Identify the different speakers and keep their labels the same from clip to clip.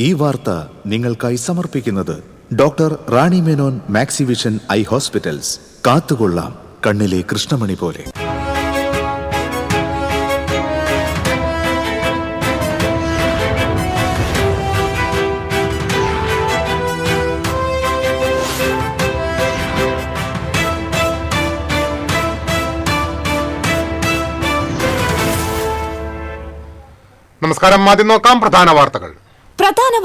Speaker 1: ഈ വാർത്ത നിങ്ങൾക്കായി സമർപ്പിക്കുന്നത് doctor Rani Menon Maxivision I hospitals. കാത്തുകൊള്ളാം കണ്ണിലെ കൃഷ്ണമണി പോലെ.
Speaker 2: നമസ്കാരം. ആദ്യം നോക്കാം പ്രധാന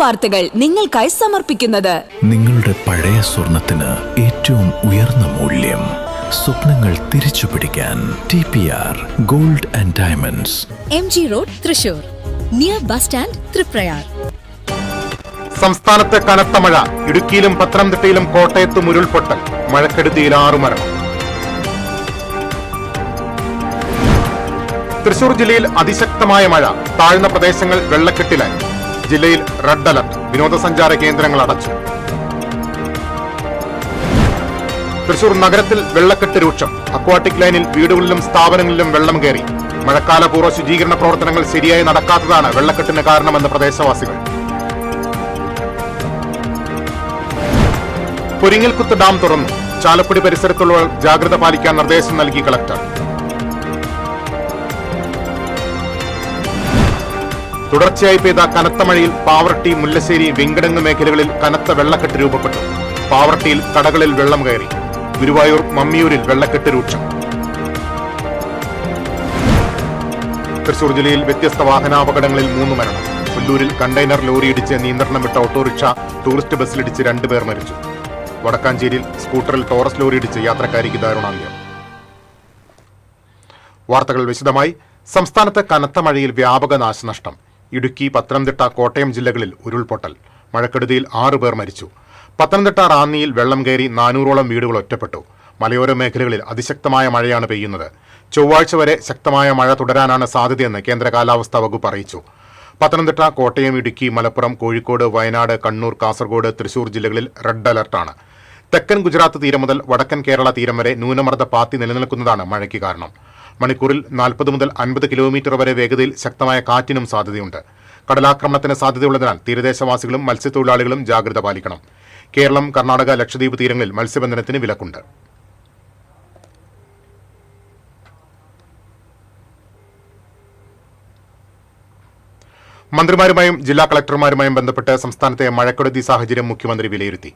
Speaker 2: വാർത്തകൾ
Speaker 3: നിങ്ങൾക്കായി സമർപ്പിക്കുന്നത്
Speaker 4: നിങ്ങളുടെ പഴയ സ്വർണത്തിന് ഏറ്റവും ഉയർന്ന മൂല്യം. സ്വപ്നങ്ങൾ തിരിച്ചു പിടിക്കാൻ TPR gold and diamonds,
Speaker 5: MG road, Thrissur, near bus stand, Triprayar.
Speaker 2: സംസ്ഥാനത്ത് കനത്ത മഴ. ഇടുക്കിയിലും പത്തനംതിട്ടയിലും കോട്ടയത്തും ഉരുൾപൊട്ടൽ. മഴക്കെടുതിയിൽ 6 മരണം. തൃശൂർ ജില്ലയിൽ അതിശക്തമായ മഴ. താഴ്ന്ന പ്രദേശങ്ങൾ വെള്ളക്കെട്ടിലായി. ജില്ലയിൽ റെഡ് അലർട്ട്. വിനോദസഞ്ചാര കേന്ദ്രങ്ങൾ അടച്ചു. തൃശൂർ നഗരത്തിൽ വെള്ളക്കെട്ട് രൂക്ഷം. അക്വാട്ടിക് ലൈനിൽ വീടുകളിലും സ്ഥാപനങ്ങളിലും വെള്ളം കയറി. മഴക്കാലപൂർവ്വ ശുചീകരണ പ്രവർത്തനങ്ങൾ ശരിയായി നടക്കാത്തതാണ് വെള്ളക്കെട്ടിന് കാരണമെന്ന് പ്രദേശവാസികൾ. പൊരിങ്ങൽകുത്ത് ഡാം തുറന്നു. ചാലക്കുടി പരിസരത്തുള്ളവർ ജാഗ്രത പാലിക്കാൻ നിർദ്ദേശം നൽകി കളക്ടർ. തുടർച്ചയായി പെയ്ത കനത്ത മഴയിൽ പാവർട്ടി, മുല്ലശ്ശേരി, വെങ്കിടങ്ങ് മേഖലകളിൽ കനത്ത വെള്ളക്കെട്ട് രൂപപ്പെട്ടു. പാവർട്ടിയിൽ കടകളിൽ വെള്ളം കയറി. ഗുരുവായൂർ, മമ്മിയൂരിൽ വെള്ളക്കെട്ട് രൂക്ഷം. തൃശൂർ ജില്ലയിൽ വ്യത്യസ്ത വാഹനാപകടങ്ങളിൽ 3 മരണം. പുല്ലൂരിൽ കണ്ടെയ്നർ ലോറിയിടിച്ച് നിയന്ത്രണം വിട്ട ഓട്ടോറിക്ഷ ടൂറിസ്റ്റ് ബസ്സിലിടിച്ച് 2 പേർ മരിച്ചു. വടക്കാഞ്ചേരിയിൽ സ്കൂട്ടറിൽ ടോറസ് ലോറിയിടിച്ച് യാത്രക്കാരിക്ക് ദാരുണാന്ത്യം. വാർത്തകൾ വിശദമായി. സംസ്ഥാനത്ത് കനത്ത മഴയിൽ വ്യാപക നാശനഷ്ടം. ഇടുക്കി, പത്തനംതിട്ട, കോട്ടയം ജില്ലകളിൽ ഉരുൾപൊട്ടൽ. മഴക്കെടുതിയിൽ 6 പേർ മരിച്ചു. പത്തനംതിട്ട റാന്നിയിൽ വെള്ളം കയറി 400ഓളം വീടുകൾ ഒറ്റപ്പെട്ടു. മലയോര മേഖലകളിൽ അതിശക്തമായ മഴയാണ് പെയ്യുന്നത്. ചൊവ്വാഴ്ച വരെ ശക്തമായ മഴ തുടരാനാണ് സാധ്യതയെന്ന് കേന്ദ്ര കാലാവസ്ഥാ വകുപ്പ് അറിയിച്ചു. പത്തനംതിട്ട, കോട്ടയം, ഇടുക്കി, മലപ്പുറം, കോഴിക്കോട്, വയനാട്, കണ്ണൂർ, കാസർഗോഡ്, തൃശൂർ ജില്ലകളിൽ റെഡ് അലർട്ടാണ്. തെക്കൻ ഗുജറാത്ത് തീരം മുതൽ വടക്കൻ കേരള തീരം വരെ ന്യൂനമർദ്ദ പാത്തി നിലനിൽക്കുന്നതാണ് മഴയ്ക്ക് കാരണം. മണിക്കൂറിൽ 40 മുതൽ 50 കിലോമീറ്റർ വരെ വേഗതയിൽ ശക്തമായ കാറ്റിനും സാധ്യതയുണ്ട്. കടലാക്രമണത്തിന് സാധ്യതയുള്ളതിനാൽ തീരദേശവാസികളും മത്സ്യത്തൊഴിലാളികളും ജാഗ്രത പാലിക്കണം. കേരളം, കർണാടക, ലക്ഷദ്വീപ് തീരങ്ങളിൽ മത്സ്യബന്ധനത്തിന് വിലക്കുണ്ട്. മന്ത്രിമാരുമായും ജില്ലാ കളക്ടർമാരുമായും ബന്ധപ്പെട്ട് സംസ്ഥാനത്തെ മഴക്കെടുതി സാഹചര്യം മുഖ്യമന്ത്രി വിലയിരുത്തി.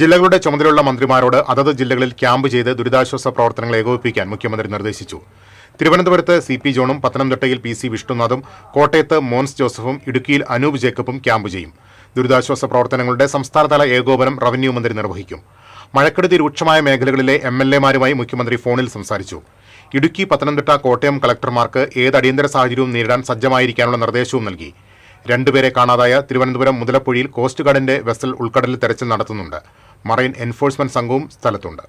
Speaker 2: ജില്ലകളുടെ ചുമതലയുള്ള മന്ത്രിമാരോട് അതത് ജില്ലകളിൽ ക്യാമ്പ് ചെയ്ത് ദുരിതാശ്വാസ പ്രവർത്തനങ്ങൾ ഏകോപിപ്പിക്കാൻ മുഖ്യമന്ത്രി നിർദ്ദേശിച്ചു. തിരുവനന്തപുരത്ത് CP ജോണും, പത്തനംതിട്ടയിൽ PC വിഷ്ണുനാഥും, കോട്ടയത്ത് മോൻസ് ജോസഫും, ഇടുക്കിയിൽ അനൂപ് ജേക്കബും ക്യാമ്പ് ചെയ്യും. ദുരിതാശ്വാസ പ്രവർത്തനങ്ങളുടെ സംസ്ഥാനതല ഏകോപനം റവന്യൂ മന്ത്രി നിർവഹിക്കും. മഴക്കെടുതി രൂക്ഷമായ മേഖലകളിലെ MLA-മാരുമായി മുഖ്യമന്ത്രി ഫോണിൽ സംസാരിച്ചു. ഇടുക്കി, പത്തനംതിട്ട, കോട്ടയം കളക്ടർമാർക്ക് ഏത് അടിയന്തര സാഹചര്യവും നേരിടാൻ സജ്ജമായിരിക്കാനുള്ള നിർദ്ദേശവും നൽകി. 2 പേരെ കാണാതായ തിരുവനന്തപുരം മുതലപ്പുഴയിൽ കോസ്റ്റ് ഗാർഡിന്റെ വെസൽ ഉൾക്കടലിൽ തെരച്ചിൽ നടത്തുന്നുണ്ട്. മറൈൻ എൻഫോഴ്സ്മെന്റ് സംഘവും സ്ഥലത്തുണ്ട്.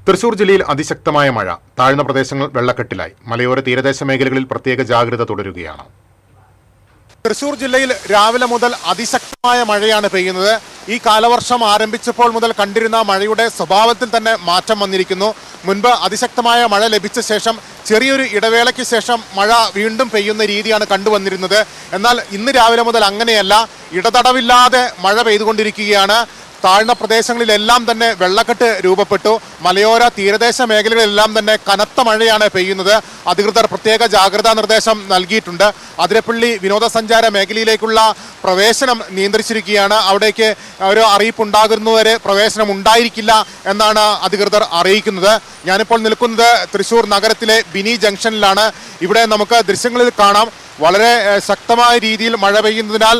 Speaker 2: തൃശൂർ ജില്ലയിൽ അതിശക്തമായ മഴ. താഴ്ന്ന പ്രദേശങ്ങൾ വെള്ളക്കെട്ടിലായി. മലയോര തീരദേശ മേഖലകളിൽ പ്രത്യേക ജാഗ്രത തുടരുകയാണ്. തൃശൂർ ജില്ലയിൽ രാവിലെ മുതൽ അതിശക്തമായ മഴയാണ് പെയ്യുന്നത്. ഈ കാലവർഷം ആരംഭിച്ചപ്പോൾ മുതൽ കണ്ടിരുന്ന മഴയുടെ സ്വഭാവത്തിൽ തന്നെ മാറ്റം വന്നിരിക്കുന്നു. മുൻപ് അതിശക്തമായ മഴ ലഭിച്ച ശേഷം ചെറിയൊരു ഇടവേളയ്ക്ക് ശേഷം മഴ വീണ്ടും പെയ്യുന്ന രീതിയാണ് കണ്ടുവന്നിരുന്നത്. എന്നാൽ ഇന്ന് രാവിലെ മുതൽ അങ്ങനെയല്ല. ഇടതടവില്ലാതെ മഴ പെയ്തുകൊണ്ടിരിക്കുകയാണ്. താഴ്ന്ന പ്രദേശങ്ങളിലെല്ലാം തന്നെ വെള്ളക്കെട്ട് രൂപപ്പെട്ടു. മലയോര തീരദേശ മേഖലകളിലെല്ലാം തന്നെ കനത്ത മഴയാണ് പെയ്യുന്നത്. അധികൃതർ പ്രത്യേക ജാഗ്രതാ നിർദ്ദേശം നൽകിയിട്ടുണ്ട്. അതിരപ്പള്ളി വിനോദസഞ്ചാര മേഖലയിലേക്കുള്ള പ്രവേശനം നിയന്ത്രിച്ചിരിക്കുകയാണ്. അവിടേക്ക് ഒരു അറിയിപ്പുണ്ടാകുന്നതുവരെ പ്രവേശനം ഉണ്ടായിരിക്കില്ല എന്നാണ് അധികൃതർ അറിയിക്കുന്നത്. ഞാനിപ്പോൾ നിൽക്കുന്നത് തൃശൂർ നഗരത്തിലെ ബിനി ജംഗ്ഷനിലാണ്. ഇവിടെ നമുക്ക് ദൃശ്യങ്ങളിൽ കാണാം, വളരെ ശക്തമായ രീതിയിൽ മഴ പെയ്യുന്നതിനാൽ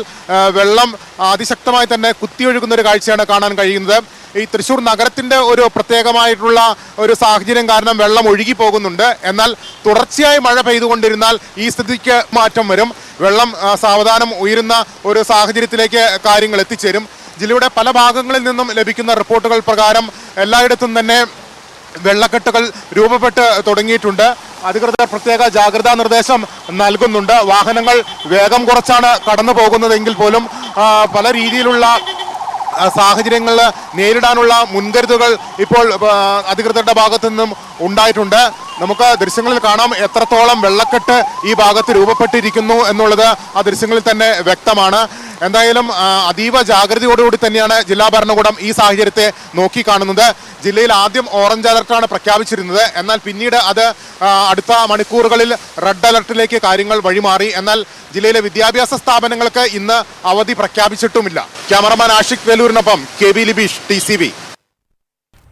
Speaker 2: വെള്ളം അതിശക്തമായി തന്നെ കുത്തിയൊഴുകുന്ന ഒരു കാഴ്ചയാണ് കാണാൻ കഴിയുന്നത്. ഈ തൃശൂർ നഗരത്തിൻ്റെ ഒരു പ്രത്യേകമായിട്ടുള്ള ഒരു സാഹചര്യം കാരണം വെള്ളം ഒഴുകി പോകുന്നുണ്ട്. എന്നാൽ തുടർച്ചയായി മഴ പെയ്തുകൊണ്ടിരുന്നാൽ ഈ സ്ഥിതിക്ക് മാറ്റം വരും. വെള്ളം സാവധാനം ഉയരുന്ന ഒരു സാഹചര്യത്തിലേക്ക് കാര്യങ്ങൾ എത്തിച്ചേരും. ജില്ലയുടെ പല ഭാഗങ്ങളിൽ നിന്നും ലഭിക്കുന്ന റിപ്പോർട്ടുകൾ പ്രകാരം എല്ലായിടത്തും തന്നെ വെള്ളക്കെട്ടുകൾ രൂപപ്പെട്ട് തുടങ്ങിയിട്ടുണ്ട്. അധികൃതർ പ്രത്യേക ജാഗ്രതാ നിർദ്ദേശം നൽകുന്നുണ്ട്. വാഹനങ്ങൾ വേഗം കുറച്ചാണ് കടന്നു പോകുന്നതെങ്കിൽ പോലും പല രീതിയിലുള്ള സാഹചര്യങ്ങൾ നേരിടാനുള്ള മുൻകരുതലുകൾ ഇപ്പോൾ അധികൃതരുടെ ഭാഗത്തു നിന്നും ഉണ്ടായിട്ടുണ്ട്. നമുക്ക് ദൃശ്യങ്ങളിൽ കാണാം എത്രത്തോളം വെള്ളക്കെട്ട് ഈ ഭാഗത്ത് രൂപപ്പെട്ടിരിക്കുന്നു എന്നുള്ളത് ആ ദൃശ്യങ്ങളിൽ തന്നെ വ്യക്തമാണ്. എന്തായാലും അതീവ ജാഗ്രതയോടുകൂടി തന്നെയാണ് ജില്ലാ ഭരണകൂടം ഈ സാഹചര്യത്തെ നോക്കിക്കാണുന്നത്. ജില്ലയിൽ ആദ്യം ഓറഞ്ച് അലർട്ടാണ് പ്രഖ്യാപിച്ചിരുന്നത്. എന്നാൽ പിന്നീട് അത് അടുത്ത മണിക്കൂറുകളിൽ റെഡ് അലർട്ടിലേക്ക് കാര്യങ്ങൾ വഴിമാറി. എന്നാൽ ജില്ലയിലെ വിദ്യാഭ്യാസ സ്ഥാപനങ്ങൾക്ക് ഇന്ന് അവധി പ്രഖ്യാപിച്ചിട്ടുമില്ല. ക്യാമറമാൻ ആഷിഖ് വേലൂരിനൊപ്പം KB ലിബീഷ്, TCV.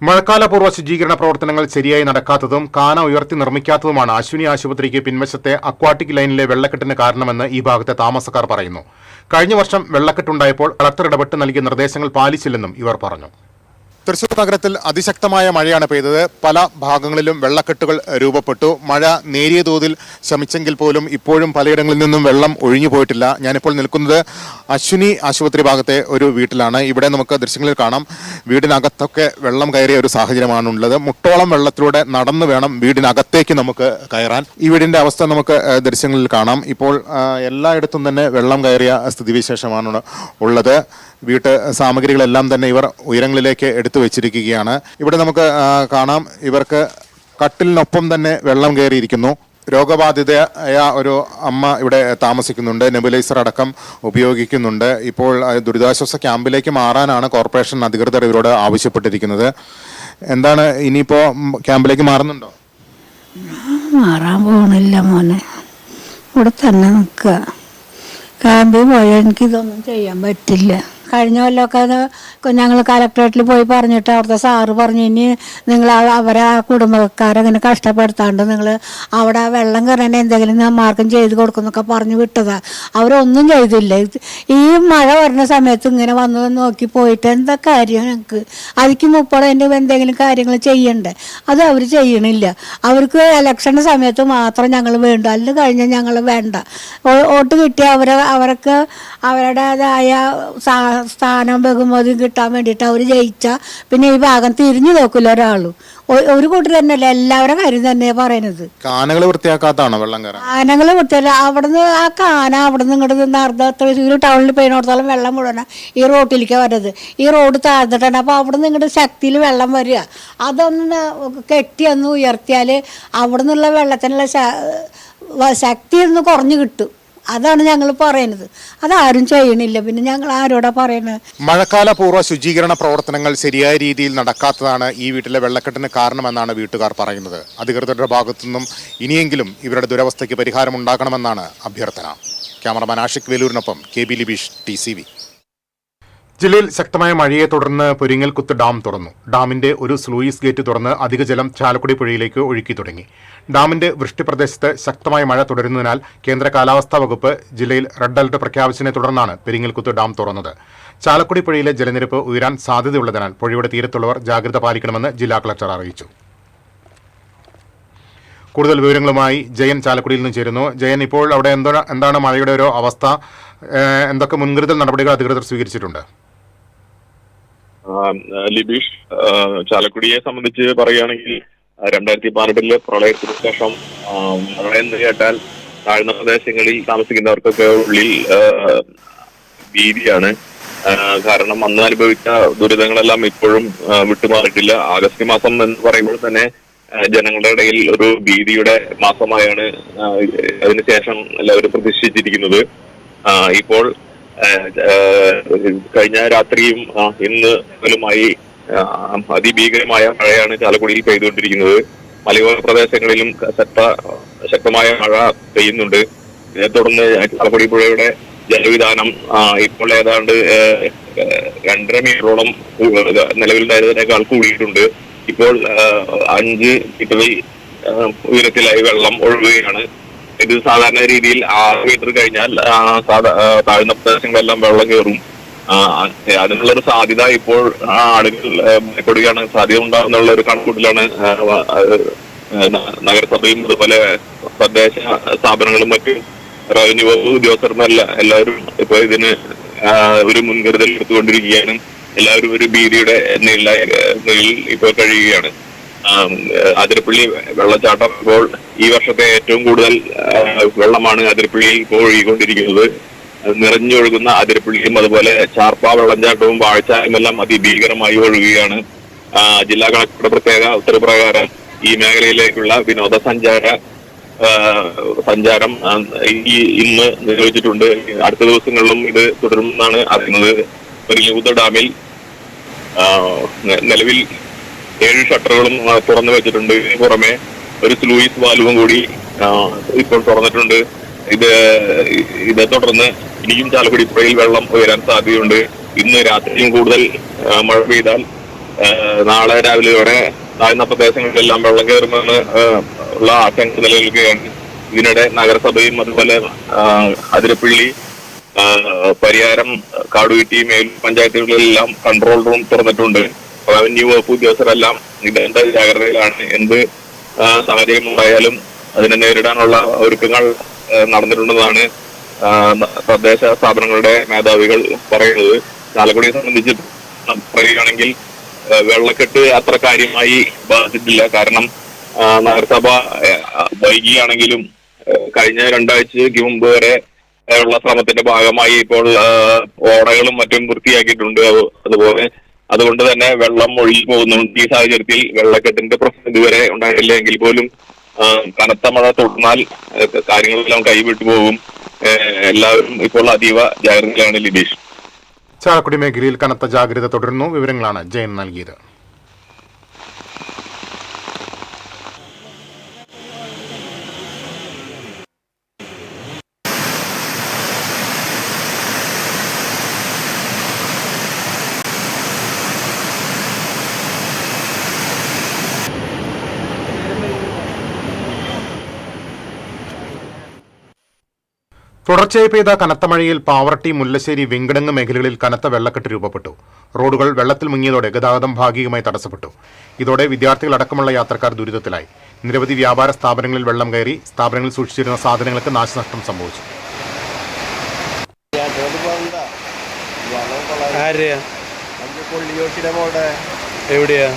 Speaker 2: മഴക്കാലപൂർവ്വ ശുചീകരണ പ്രവർത്തനങ്ങൾ ശരിയായി നടക്കാത്തതും കാന ഉയർത്തി നിർമ്മിക്കാത്തതുമാണ് അശ്വിനി ആശുപത്രിക്ക് പിൻവശത്തെ അക്വാട്ടിക് ലൈനിലെ വെള്ളക്കെട്ടിന് കാരണമെന്ന് ഈ ഭാഗത്തെ താമസക്കാർ പറയുന്നു. കഴിഞ്ഞ വർഷം വെള്ളക്കെട്ടുണ്ടായപ്പോൾ കളക്ടർ ഇടപെട്ട് നൽകിയ നിർദ്ദേശങ്ങൾ പാലിച്ചില്ലെന്നും ഇവർ പറഞ്ഞു. തൃശൂർ നഗരത്തിൽ അതിശക്തമായ മഴയാണ് പെയ്തത്. പല ഭാഗങ്ങളിലും വെള്ളക്കെട്ടുകൾ രൂപപ്പെട്ടു. മഴ നേരിയ തോതിൽ ശമിച്ചെങ്കിൽ പോലും ഇപ്പോഴും പലയിടങ്ങളിൽ നിന്നും വെള്ളം ഒഴിഞ്ഞു പോയിട്ടില്ല. ഞാനിപ്പോൾ നിൽക്കുന്നത് അശ്വിനി ആശുപത്രി ഭാഗത്തെ ഒരു വീട്ടിലാണ്. ഇവിടെ നമുക്ക് ദൃശ്യങ്ങളിൽ കാണാം വീടിനകത്തൊക്കെ വെള്ളം കയറിയ ഒരു സാഹചര്യമാണുള്ളത്. മുട്ടോളം വെള്ളത്തിലൂടെ നടന്നു വേണം വീടിനകത്തേക്ക് നമുക്ക് കയറാൻ. ഈ വീടിന്റെ അവസ്ഥ നമുക്ക് ദൃശ്യങ്ങളിൽ കാണാം. ഇപ്പോൾ എല്ലായിടത്തും തന്നെ വെള്ളം കയറിയ സ്ഥിതിവിശേഷമാണ് ഉള്ളത്. വീട്ട് സാമഗ്രികളെല്ലാം തന്നെ ഇവർ ഉയരങ്ങളിലേക്ക് എടുത്തു വെച്ചിരിക്കുകയാണ്. ഇവിടെ നമുക്ക് കാണാം ഇവർക്ക് കട്ടിലിനൊപ്പം തന്നെ വെള്ളം കയറിയിരിക്കുന്നു. രോഗബാധിതയായ ഒരു അമ്മ ഇവിടെ താമസിക്കുന്നുണ്ട്. നെബുലൈസർ അടക്കം ഉപയോഗിക്കുന്നുണ്ട്. ഇപ്പോൾ ദുരിതാശ്വാസ ക്യാമ്പിലേക്ക് മാറാനാണ് കോർപ്പറേഷൻ അധികൃതർ ഇവരോട് ആവശ്യപ്പെട്ടിരിക്കുന്നത്. എന്താണ് ഇനിയിപ്പോൾ ക്യാമ്പിലേക്ക് മാറുന്നുണ്ടോ?
Speaker 6: മാറാൻ പോകണില്ല മോനെ, ഇവിടെ തന്നെ നിൽക്കുക. ക്യാമ്പിൽ പോയാൽ എനിക്കിതൊന്നും ചെയ്യാൻ പറ്റില്ല. കഴിഞ്ഞ കൊല്ലമൊക്കെ അത് ഞങ്ങൾ കലക്ട്രേറ്റിൽ പോയി പറഞ്ഞിട്ട് അവിടുത്തെ സാറ് പറഞ്ഞു ഇനി നിങ്ങൾ അവരെ ആ കുടുംബക്കാരങ്ങനെ കഷ്ടപ്പെടുത്താണ്ട് നിങ്ങൾ അവിടെ വെള്ളം കയറേണ്ട എന്തെങ്കിലും മാർഗം ചെയ്ത് കൊടുക്കുന്നൊക്കെ പറഞ്ഞു വിട്ടതാണ്. അവരൊന്നും ചെയ്തില്ല. ഈ മഴ വരുന്ന സമയത്ത് ഇങ്ങനെ വന്ന് നോക്കി പോയിട്ട് എന്താ കാര്യം? ഞങ്ങൾക്ക് അതിക്ക് മുപ്പതിൻ്റെ എന്തെങ്കിലും കാര്യങ്ങൾ ചെയ്യണ്ടേ? അത് അവർ ചെയ്യണില്ല. അവർക്ക് ഇലക്ഷൻ്റെ സമയത്ത് മാത്രം ഞങ്ങൾ വേണ്ട, അല്ല കഴിഞ്ഞാൽ ഞങ്ങൾ വേണ്ട. വോട്ട് കിട്ടിയ അവർക്ക് അവരുടേതായ സ്ഥാനം ബഹുമതി കിട്ടാൻ വേണ്ടിയിട്ട് അവർ ജയിച്ചാൽ പിന്നെ ഈ ഭാഗം തിരിഞ്ഞു നോക്കില്ല ഒരാളും. ഒരു കൂട്ടർ തന്നെയല്ല, എല്ലാവരുടെ കാര്യം തന്നെയാണ് പറയുന്നത്.
Speaker 2: കാനകൾ വൃത്തിയാക്കാത്താണോ വെള്ളം കയറാൻ?
Speaker 6: കാനകൾ വൃത്തിയല്ല. അവിടുന്ന് ആ കാന അവിടുന്ന് ഇങ്ങോട്ട് തൃശ്ശൂർ ടൗണിൽ പോയിടത്തോളം വെള്ളം മുഴുവൻ ഈ റോട്ടിലേക്ക് വരുന്നത്. ഈ റോഡ് താഴ്ന്നിട്ടാണ്. അപ്പോൾ അവിടുന്ന് ഇങ്ങോട്ട് ശക്തിയിൽ വെള്ളം വരിക. അതൊന്ന് കെട്ടി ഒന്ന് ഉയർത്തിയാൽ അവിടെ നിന്നുള്ള വെള്ളത്തിനുള്ള ശക്തി ഒന്ന് കുറഞ്ഞു കിട്ടും. അതാണ് ഞങ്ങൾ പറയുന്നത്. അതാരും ചെയ്യണില്ല. പിന്നെ ഞങ്ങൾ ആരോടാ പറയുന്നത്?
Speaker 2: മഴക്കാലപൂർവ്വ ശുചീകരണ പ്രവർത്തനങ്ങൾ ശരിയായ രീതിയിൽ നടക്കാത്തതാണ് ഈ വീട്ടിലെ വെള്ളക്കെട്ടിന് കാരണമെന്നാണ് വീട്ടുകാർ പറയുന്നത്. അധികൃതരുടെ ഭാഗത്തുനിന്നും ഇനിയെങ്കിലും ഇവരുടെ ദുരവസ്ഥയ്ക്ക് പരിഹാരം ഉണ്ടാക്കണമെന്നാണ് അഭ്യർത്ഥന. ക്യാമറമാൻ ആഷിഖ് വേലൂരിനൊപ്പം KB ലിബീഷ്, TCV. ജില്ലയിൽ ശക്തമായ മഴയെ തുടർന്ന് പൊരിങ്ങൽകുത്ത് ഡാം തുറന്നു. ഡാമിന്റെ ഒരു സ്ലൂയിസ് ഗേറ്റ് തുറന്ന് അധിക ജലം ചാലക്കുടി പുഴയിലേക്ക് ഒഴുക്കി തുടങ്ങി. ഡാമിന്റെ വൃഷ്ടിപ്രദേശത്ത് ശക്തമായ മഴ തുടരുന്നതിനാൽ കേന്ദ്ര കാലാവസ്ഥാ വകുപ്പ് ജില്ലയിൽ റെഡ് അലർട്ട് പ്രഖ്യാപിച്ചതിനെ തുടർന്നാണ് പെരിങ്ങൽകുത്ത് ഡാം തുറന്നത്. ചാലക്കുടി പുഴയിലെ ജലനിരപ്പ് ഉയരാൻ സാധ്യതയുള്ളതിനാൽ പുഴയുടെ തീരത്തുള്ളവർ ജാഗ്രത പാലിക്കണമെന്ന് ജില്ലാ കളക്ടർ അറിയിച്ചു. കൂടുതൽ വിവരങ്ങളുമായി ജയൻ ചാലക്കുടിയിൽ നിന്ന് ചേരുന്നു. ജയൻ, ഇപ്പോൾ അവിടെ എന്താണ് മഴയുടെ ഒരു അവസ്ഥ? എന്തൊക്കെ മുൻകരുതൽ നടപടികൾ അധികൃതർ സ്വീകരിച്ചിട്ടുണ്ട്?
Speaker 7: ലിബീഷ്, ചാലക്കുടിയെ സംബന്ധിച്ച് പറയുകയാണെങ്കിൽ 2018 പ്രളയത്തിന് ശേഷം മഴ എന്ന് കേട്ടാൽ താഴ്ന്ന പ്രദേശങ്ങളിൽ താമസിക്കുന്നവർക്കൊക്കെ ഉള്ളിൽ ഭീതിയാണ്. കാരണം അന്ന് അനുഭവിച്ച ദുരിതങ്ങളെല്ലാം ഇപ്പോഴും വിട്ടുമാറിയിട്ടില്ല. ആഗസ്റ്റ് മാസം എന്ന് പറയുമ്പോൾ തന്നെ ജനങ്ങളുടെ ഇടയിൽ ഒരു ഭീതിയുടെ മാസമായാണ് അതിനുശേഷം എല്ലാവരും പ്രതീക്ഷിച്ചിരിക്കുന്നത്. ഇപ്പോൾ കഴിഞ്ഞ രാത്രിയും ഇന്ന് പകലുമായി അതിഭീകരമായ മഴയാണ് ചാലക്കുടിയിൽ പെയ്തുകൊണ്ടിരിക്കുന്നത്. മലയോര പ്രദേശങ്ങളിലും ശക്തമായ മഴ പെയ്യുന്നുണ്ട്. ഇതേ തുടർന്ന് ചാലക്കുടി പുഴയുടെ ജലവിധാനം ഇപ്പോൾ ഏതാണ്ട് 2.5 മീറ്ററോളം നിലവിലുണ്ടായിരുന്നതിനേക്കാൾ കൂടിയിട്ടുണ്ട്. ഇപ്പോൾ 5 മീറ്ററിൽ ഉയരത്തിലായി വെള്ളം ഒഴുകുകയാണ്. ഇത് സാധാരണ രീതിയിൽ 6 മീറ്റർ കഴിഞ്ഞാൽ താഴ്ന്ന പ്രദേശങ്ങളെല്ലാം വെള്ളം കയറും. അതിനുള്ളൊരു സാധ്യത ഇപ്പോൾ ആളുകൾ ഭയപ്പെടുകയാണ്. സാധ്യത ഉണ്ടാകുന്നുള്ള ഒരു കണക്കൂട്ടിലാണ് നഗരസഭയും അതുപോലെ തദ്ദേശ സ്ഥാപനങ്ങളും മറ്റ് റവന്യൂ വകുപ്പ് ഉദ്യോഗസ്ഥർന്നല്ല എല്ലാവരും ഇപ്പൊ ഇതിന് ഒരു മുൻകരുതൽ എടുത്തുകൊണ്ടിരിക്കുകയാണ്. എല്ലാവരും ഒരു ഭീതിയുടെ നിലയിൽ ഇപ്പോൾ കഴിയുകയാണ്. അതിരപ്പള്ളി വെള്ളച്ചാട്ടം ഇപ്പോൾ ഈ വർഷത്തെ ഏറ്റവും കൂടുതൽ വെള്ളമാണ് അതിരപ്പള്ളിയിൽ ഇപ്പോൾ ഒഴുകിക്കൊണ്ടിരിക്കുന്നത്. നിറഞ്ഞൊഴുകുന്ന അതിരപ്പള്ളിയും അതുപോലെ ചാർപ്പ വെള്ളച്ചാട്ടവും വാഴച്ചാലും എല്ലാം അതിഭീകരമായി ഒഴുകുകയാണ്. ജില്ലാ കളക്ടറുടെ പ്രത്യേക ഉത്തരവ് പ്രകാരം ഈ മേഖലയിലേക്കുള്ള സഞ്ചാരം ഇന്ന് നിരോധിച്ചിട്ടുണ്ട്. അടുത്ത ദിവസങ്ങളിലും ഇത് തുടരുമെന്നാണ് അറിയുന്നത്. പെരിങ്ങൽകുത്ത് ഡാമിൽ നിലവിൽ 7 ഷട്ടറുകളും തുറന്നു വെച്ചിട്ടുണ്ട്. ഇതിന് പുറമെ ഒരു സ്ലൂയിസ് വാൽവും കൂടി ഇപ്പോൾ തുറന്നിട്ടുണ്ട്. ഇതേ തുടർന്ന് ഇനിയും ചാലക്കുടി പുഴയിൽ വെള്ളം ഉയരാൻ സാധ്യതയുണ്ട്. ഇന്ന് രാത്രിയും കൂടുതൽ മഴ പെയ്താൽ നാളെ രാവിലെയോടെ താഴ്ന്ന പ്രദേശങ്ങളിലെല്ലാം വെള്ളം കയറുമെന്ന് ഉള്ള ആശങ്ക നിലനിൽക്കുകയാണ്. ഇതിനിടെ നഗരസഭയും അതുപോലെ അതിരപ്പള്ളി, പരിയാരം, കാടുകുറ്റി, മേലൂർ പഞ്ചായത്തുകളിലെല്ലാം കൺട്രോൾ റൂം തുറന്നിട്ടുണ്ട്. റവന്യൂ വകുപ്പ് ഉദ്യോഗസ്ഥരെല്ലാം ഇടേണ്ട ജാഗ്രതയിലാണ്. എന്ത് സാഹചര്യം ഉണ്ടായാലും അതിനെ നേരിടാനുള്ള ഒരുക്കങ്ങൾ നടന്നിട്ടുണ്ടെന്നാണ് തദ്ദേശ സ്ഥാപനങ്ങളുടെ മേധാവികൾ പറയുന്നത്. ചാലക്കുടിയെ സംബന്ധിച്ച് പറയുകയാണെങ്കിൽ വെള്ളക്കെട്ട് അത്ര കാര്യമായി ബാധിച്ചിട്ടില്ല. കാരണം നഗരസഭ വൈകിയാണെങ്കിലും കഴിഞ്ഞ 2 ആഴ്ചയ്ക്ക് മുമ്പ് വരെ ഉള്ള ശ്രമത്തിന്റെ ഭാഗമായി ഇപ്പോൾ ഓടകളും മറ്റും വൃത്തിയാക്കിയിട്ടുണ്ട്. അതുകൊണ്ട് തന്നെ വെള്ളം ഒഴുകി പോകുന്നുണ്ട്. ഈ സാഹചര്യത്തിൽ വെള്ളക്കെട്ടിന്റെ പ്രശ്നം ഇതുവരെ ഉണ്ടായിട്ടില്ല. എങ്കിൽ പോലും കനത്ത മഴ തുടർന്നാൽ കാര്യങ്ങളെല്ലാം കൈവിട്ടു പോകും. എല്ലാവരും ഇപ്പോൾ അതീവ ജാഗ്രതയിലാണ്. ലിബീഷ്,
Speaker 2: ചാലക്കുടി മേഖലയിൽ കനത്ത ജാഗ്രത തുടരുന്നു. വിവരങ്ങളാണ് ജയൻ നൽകിയത്. തുടർച്ചയായി പെയ്ത കനത്ത മഴയിൽ പാവർട്ടി, മുല്ലശ്ശേരി, വെങ്കിടങ്ങ് മേഖലകളിൽ കനത്ത വെള്ളക്കെട്ട് രൂപപ്പെട്ടു. റോഡുകൾ വെള്ളത്തിൽ മുങ്ങിയതോടെ ഗതാഗതം ഭാഗികമായി തടസ്സപ്പെട്ടു. ഇതോടെ വിദ്യാർത്ഥികളടക്കമുള്ള യാത്രക്കാർ ദുരിതത്തിലായി. നിരവധി വ്യാപാര സ്ഥാപനങ്ങളിൽ വെള്ളം കയറി. സ്ഥാപനങ്ങളിൽ സൂക്ഷിച്ചിരുന്ന സാധനങ്ങൾക്ക് നാശനഷ്ടം സംഭവിച്ചു.
Speaker 8: എവിടെയാ?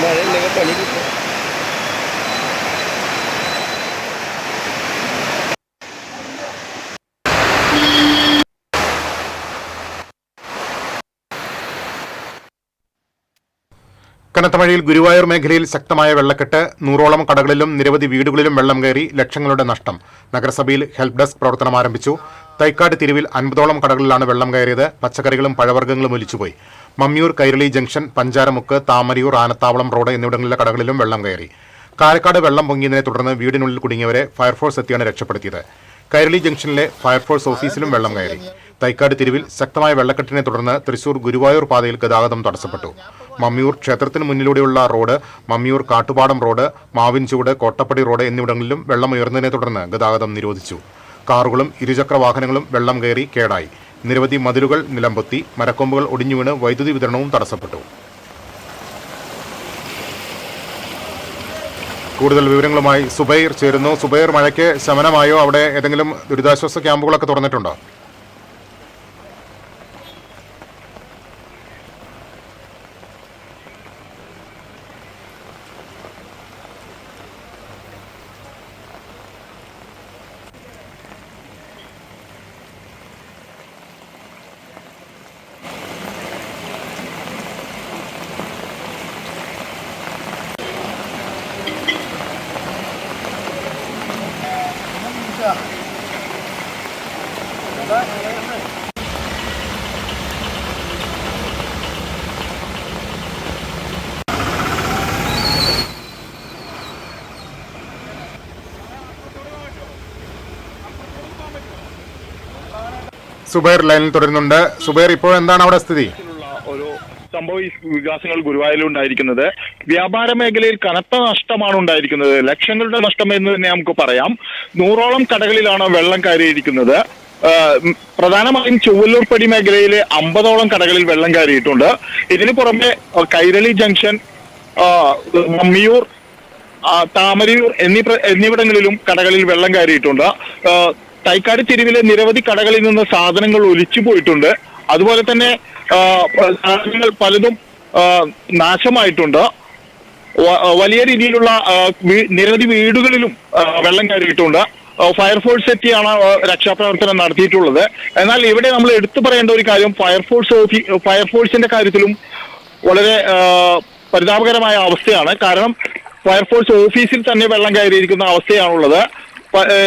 Speaker 8: മഴയില്ലെങ്കിൽ പണി കിട്ടും.
Speaker 2: കനത്ത മഴയിൽ ഗുരുവായൂർ മേഖലയിൽ ശക്തമായ വെള്ളക്കെട്ട്. 100ഓളം കടകളിലും നിരവധി വീടുകളിലും വെള്ളം കയറി. ലക്ഷങ്ങളുടെ നഷ്ടം. നഗരസഭയിൽ ഹെൽപ്പ് ഡെസ്ക് പ്രവർത്തനം ആരംഭിച്ചു. തൈക്കാട് തിരുവിൽ 50ഓളം കടകളിലാണ് വെള്ളം കയറിയത്. പച്ചക്കറികളും പഴവർഗ്ഗങ്ങളും ഒലിച്ചുപോയി. മമ്മിയൂർ, കൈരളി ജംഗ്ഷൻ, പഞ്ചാരമുക്ക്, താമരയൂർ, ആനത്താവളം റോഡ് എന്നിവിടങ്ങളിലെ കടകളിലും വെള്ളം കയറി. കാരക്കാട് വെള്ളം പൊങ്ങിയതിനെ തുടർന്ന് വീടിനുള്ളിൽ കുടുങ്ങിയവരെ ഫയർഫോഴ്സ് എത്തിയാണ് രക്ഷപ്പെടുത്തിയത്. കൈരളി ജംഗ്ഷനിലെ ഫയർഫോഴ്സ് ഓഫീസിലും വെള്ളം കയറി. തൈക്കാട് തിരുവിൽ ശക്തമായ വെള്ളക്കെട്ടിനെ തുടർന്ന് തൃശൂർ ഗുരുവായൂർ പാതയിൽ ഗതാഗതം തടസ്സപ്പെട്ടു. മമ്മിയൂർ ക്ഷേത്രത്തിന് മുന്നിലൂടെയുള്ള road, Mammiyur Kattupadam road, Mavinchuvad, Kottappadi road എന്നിവിടങ്ങളിലും വെള്ളം ഉയർന്നതിനെ തുടർന്ന് ഗതാഗതം നിരോധിച്ചു. കാറുകളും ഇരുചക്ര വാഹനങ്ങളും വെള്ളം കയറി കേടായി. നിരവധി മതിലുകൾ നിലംപൊത്തി. മരക്കൊമ്പുകൾ ഒടിഞ്ഞു വീണ് വൈദ്യുതി വിതരണവും തടസ്സപ്പെട്ടു. കൂടുതൽ വിവരങ്ങളുമായി സുബൈർ ചേരുന്നു. സുബൈർ, മഴയ്ക്ക് ശമനമായോ? അവിടെ ഏതെങ്കിലും ദുരിതാശ്വാസ ക്യാമ്പുകളൊക്കെ തുറന്നിട്ടുണ്ടോ? സുബൈർ ലൈനിൽ തുടരുന്നുണ്ട്. സുബൈർ, ഇപ്പോൾ എന്താണ് അവിടെ സ്ഥിതി?
Speaker 9: ഒരു സംഭവ വികാസങ്ങൾ ഗുരുവായൂരിൽ ഉണ്ടായിരിക്കുന്നത്. വ്യാപാര മേഖലയിൽ കനത്ത നഷ്ടമാണ് ഉണ്ടായിരിക്കുന്നത്. ലക്ഷങ്ങളുടെ നഷ്ടം എന്ന് തന്നെ നമുക്ക് പറയാം. 100ഓളം കടകളിലാണ് വെള്ളം കയറിയിരിക്കുന്നത്. പ്രധാനമായും ചൊവ്വല്ലൂർപ്പടി മേഖലയിലെ 50ഓളം കടകളിൽ വെള്ളം കയറിയിട്ടുണ്ട്. ഇതിനു പുറമെ കൈരളി ജംഗ്ഷൻ, മമ്മിയൂർ, താമരയൂർ എന്നിവിടങ്ങളിലും കടകളിൽ വെള്ളം കയറിയിട്ടുണ്ട്. തൈക്കാട് തിരുവിലെ നിരവധി കടകളിൽ നിന്ന് സാധനങ്ങൾ ഒലിച്ചു പോയിട്ടുണ്ട്. അതുപോലെ തന്നെ സാധനങ്ങൾ പലതും നാശമായിട്ടുണ്ട്. വലിയ രീതിയിലുള്ള നിരവധി വീടുകളിലും വെള്ളം കയറിയിട്ടുണ്ട്. ഫയർഫോഴ്സ് എത്തിയാണ് രക്ഷാപ്രവർത്തനം നടത്തിയിട്ടുള്ളത്. എന്നാൽ ഇവിടെ നമ്മൾ എടുത്തു പറയേണ്ട ഒരു കാര്യം, ഫയർഫോഴ്സിന്റെ കാര്യത്തിലും വളരെ പരിതാപകരമായ അവസ്ഥയാണ്. കാരണം ഫയർഫോഴ്സ് ഓഫീസിൽ തന്നെ വെള്ളം കയറിയിരിക്കുന്ന അവസ്ഥയാണുള്ളത്.